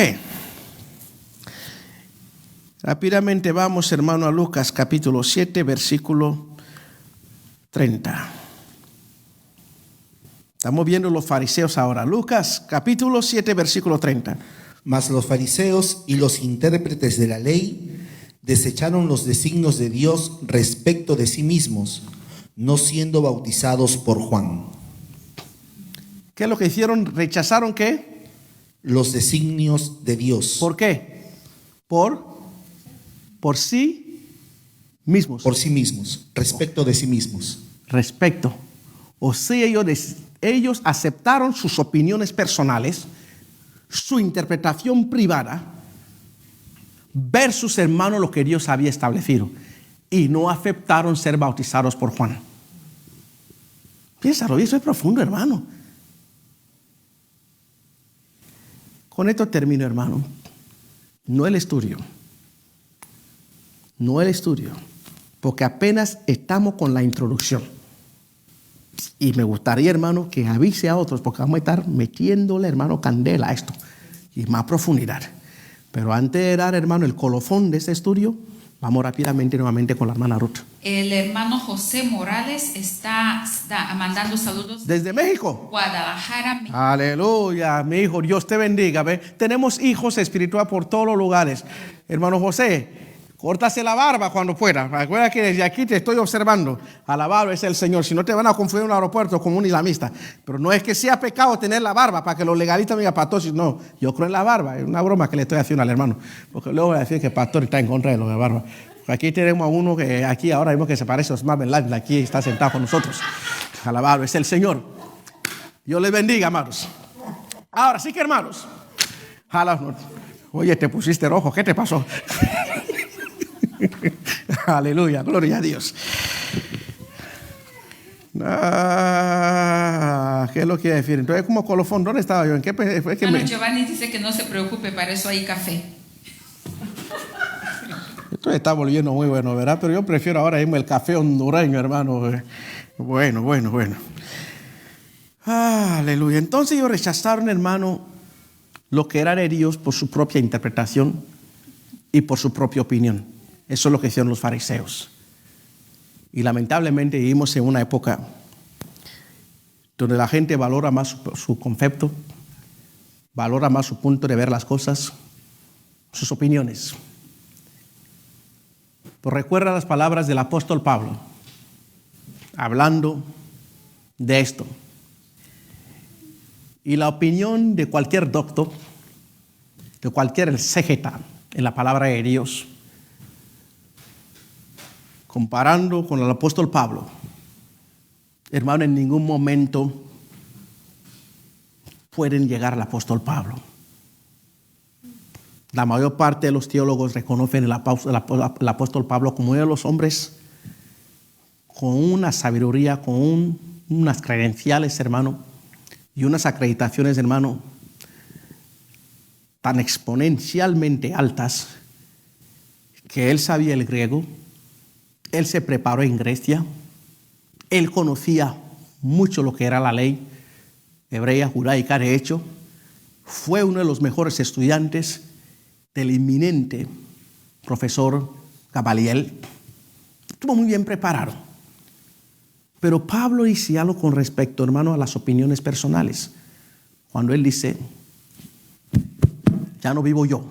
Rápidamente vamos, hermano, a Lucas capítulo 7, versículo 30. Estamos viendo los fariseos ahora. Lucas capítulo 7, versículo 30. Mas los fariseos y los intérpretes de la ley desecharon los designios de Dios respecto de sí mismos, no siendo bautizados por Juan. ¿Qué es lo que hicieron? ¿Rechazaron qué? Los designios de Dios. ¿Por qué? Por sí mismos. Por sí mismos, respecto de sí mismos. Respecto. O sea, ellos aceptaron sus opiniones personales, su interpretación privada, versus, hermano, lo que Dios había establecido, y no aceptaron ser bautizados por Juan. Piénsalo, eso es profundo, hermano. Con esto termino, hermano. No el estudio, no el estudio, porque apenas estamos con la introducción. Y me gustaría, hermano, que avise a otros, porque vamos a estar metiéndole, hermano, candela a esto y más profundidad. Pero antes de dar, hermano, el colofón de este estudio, vamos rápidamente nuevamente con la hermana Ruth. El hermano José Morales está mandando saludos Desde México. Guadalajara, México. Aleluya, mi hijo, Dios te bendiga. ¿Ve? Tenemos hijos espirituales por todos los lugares. Hermano José, córtase la barba cuando pueda. Recuerda que desde aquí te estoy observando. Alabado es el Señor. Si no te van a confundir en un aeropuerto como un islamista. Pero no es que sea pecado tener la barba para que los legalistas me digan, pastor, no, yo creo en la barba. Es una broma que le estoy haciendo al hermano. Porque luego voy a decir que el pastor está en contra de lo de la barba. Aquí tenemos a uno que aquí ahora mismo que se parece a Osman Ben Laden. Aquí está sentado con nosotros. Alabado es el Señor. Dios les bendiga, hermanos. Ahora sí que, hermanos. Oye, te pusiste rojo. ¿Qué te pasó? Aleluya, gloria a Dios. ¿Qué es lo que iba a decir? Entonces, como colofón, ¿dónde estaba yo? ¿En qué fue que Giovanni dice que no se preocupe, para eso hay café. Esto está volviendo muy bueno, ¿verdad? Pero yo prefiero ahora mismo el café hondureño, hermano. Bueno. Aleluya. Entonces ellos rechazaron, hermano, lo que era de Dios por su propia interpretación y por su propia opinión. Eso es lo que hicieron los fariseos. Y lamentablemente vivimos en una época donde la gente valora más su concepto, valora más su punto de ver las cosas, sus opiniones. Pues recuerda las palabras del apóstol Pablo, hablando de esto. Y la opinión de cualquier doctor, de cualquier exégeta en la palabra de Dios, comparando con el apóstol Pablo, hermano, en ningún momento pueden llegar al apóstol Pablo. La mayor parte de los teólogos reconocen el apóstol Pablo como uno de los hombres con una sabiduría, con unas credenciales, hermano, y unas acreditaciones, hermano, tan exponencialmente altas que él sabía el griego, él se preparó en Grecia, él conocía mucho lo que era la ley hebrea, judaica. De hecho, fue uno de los mejores estudiantes del inminente profesor Gamaliel. Estuvo muy bien preparado. Pero Pablo dice algo con respecto, hermano, a las opiniones personales. Cuando él dice, ya no vivo yo,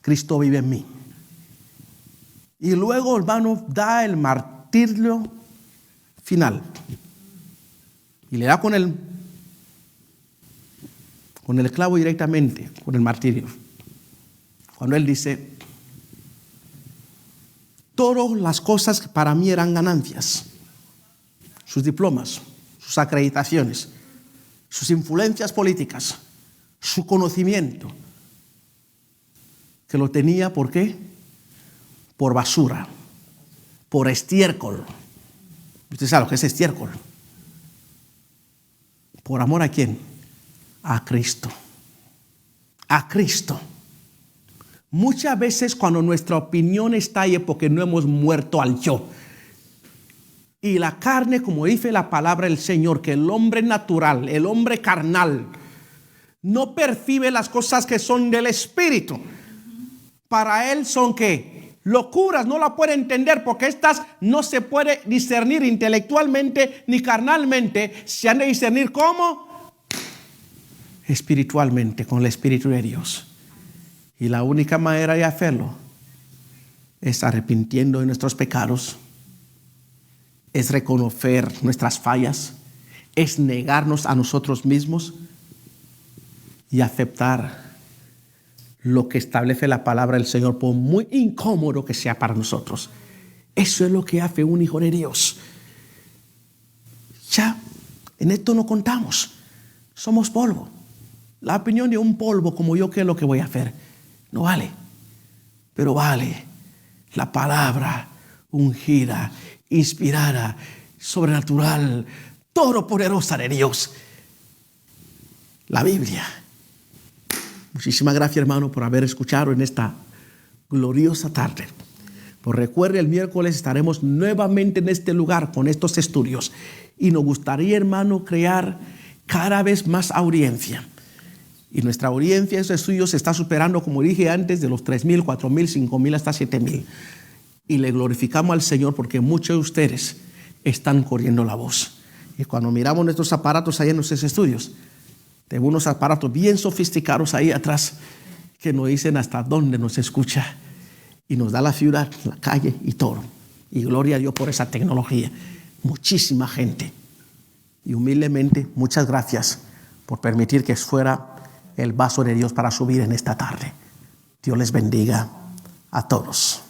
Cristo vive en mí. Y luego, hermano, da el martirio final. Y le da con el clavo directamente, con el martirio. Cuando él dice, todas las cosas que para mí eran ganancias, sus diplomas, sus acreditaciones, sus influencias políticas, su conocimiento, que lo tenía, ¿por qué? Por basura, por estiércol. Usted sabe lo que es estiércol. ¿Por amor a quién? A Cristo. A Cristo. Muchas veces cuando nuestra opinión está ahí es porque no hemos muerto al yo. Y la carne, como dice la palabra del Señor, que el hombre natural, el hombre carnal, no percibe las cosas que son del Espíritu. Para él son ¿qué? Locuras, no la puede entender porque estas no se puede discernir intelectualmente ni carnalmente. Se han de discernir ¿cómo? Espiritualmente, con el Espíritu de Dios. Y la única manera de hacerlo es arrepintiendo de nuestros pecados, es reconocer nuestras fallas, es negarnos a nosotros mismos y aceptar lo que establece la palabra del Señor, por muy incómodo que sea para nosotros. Eso es lo que hace un hijo de Dios. Ya, en esto no contamos. Somos polvo. La opinión de un polvo como yo, ¿qué es lo que voy a hacer? No vale. Pero vale la palabra ungida, inspirada, sobrenatural, todopoderosa de Dios. La Biblia. Muchísimas gracias, hermano, por haber escuchado en esta gloriosa tarde. Pues recuerde, el miércoles estaremos nuevamente en este lugar con estos estudios. Y nos gustaría, hermano, crear cada vez más audiencia. Y nuestra audiencia, esos estudios, se está superando, como dije antes, de los 3,000, 4,000, 5,000 hasta 7,000. Y le glorificamos al Señor porque muchos de ustedes están corriendo la voz. Y cuando miramos nuestros aparatos ahí en nuestros estudios, tenemos unos aparatos bien sofisticados ahí atrás que nos dicen hasta dónde nos escucha. Y nos da la ciudad, la calle y todo. Y gloria a Dios por esa tecnología. Muchísima gente. Y humildemente, muchas gracias por permitir que fuera el vaso de Dios para subir en esta tarde. Dios les bendiga a todos.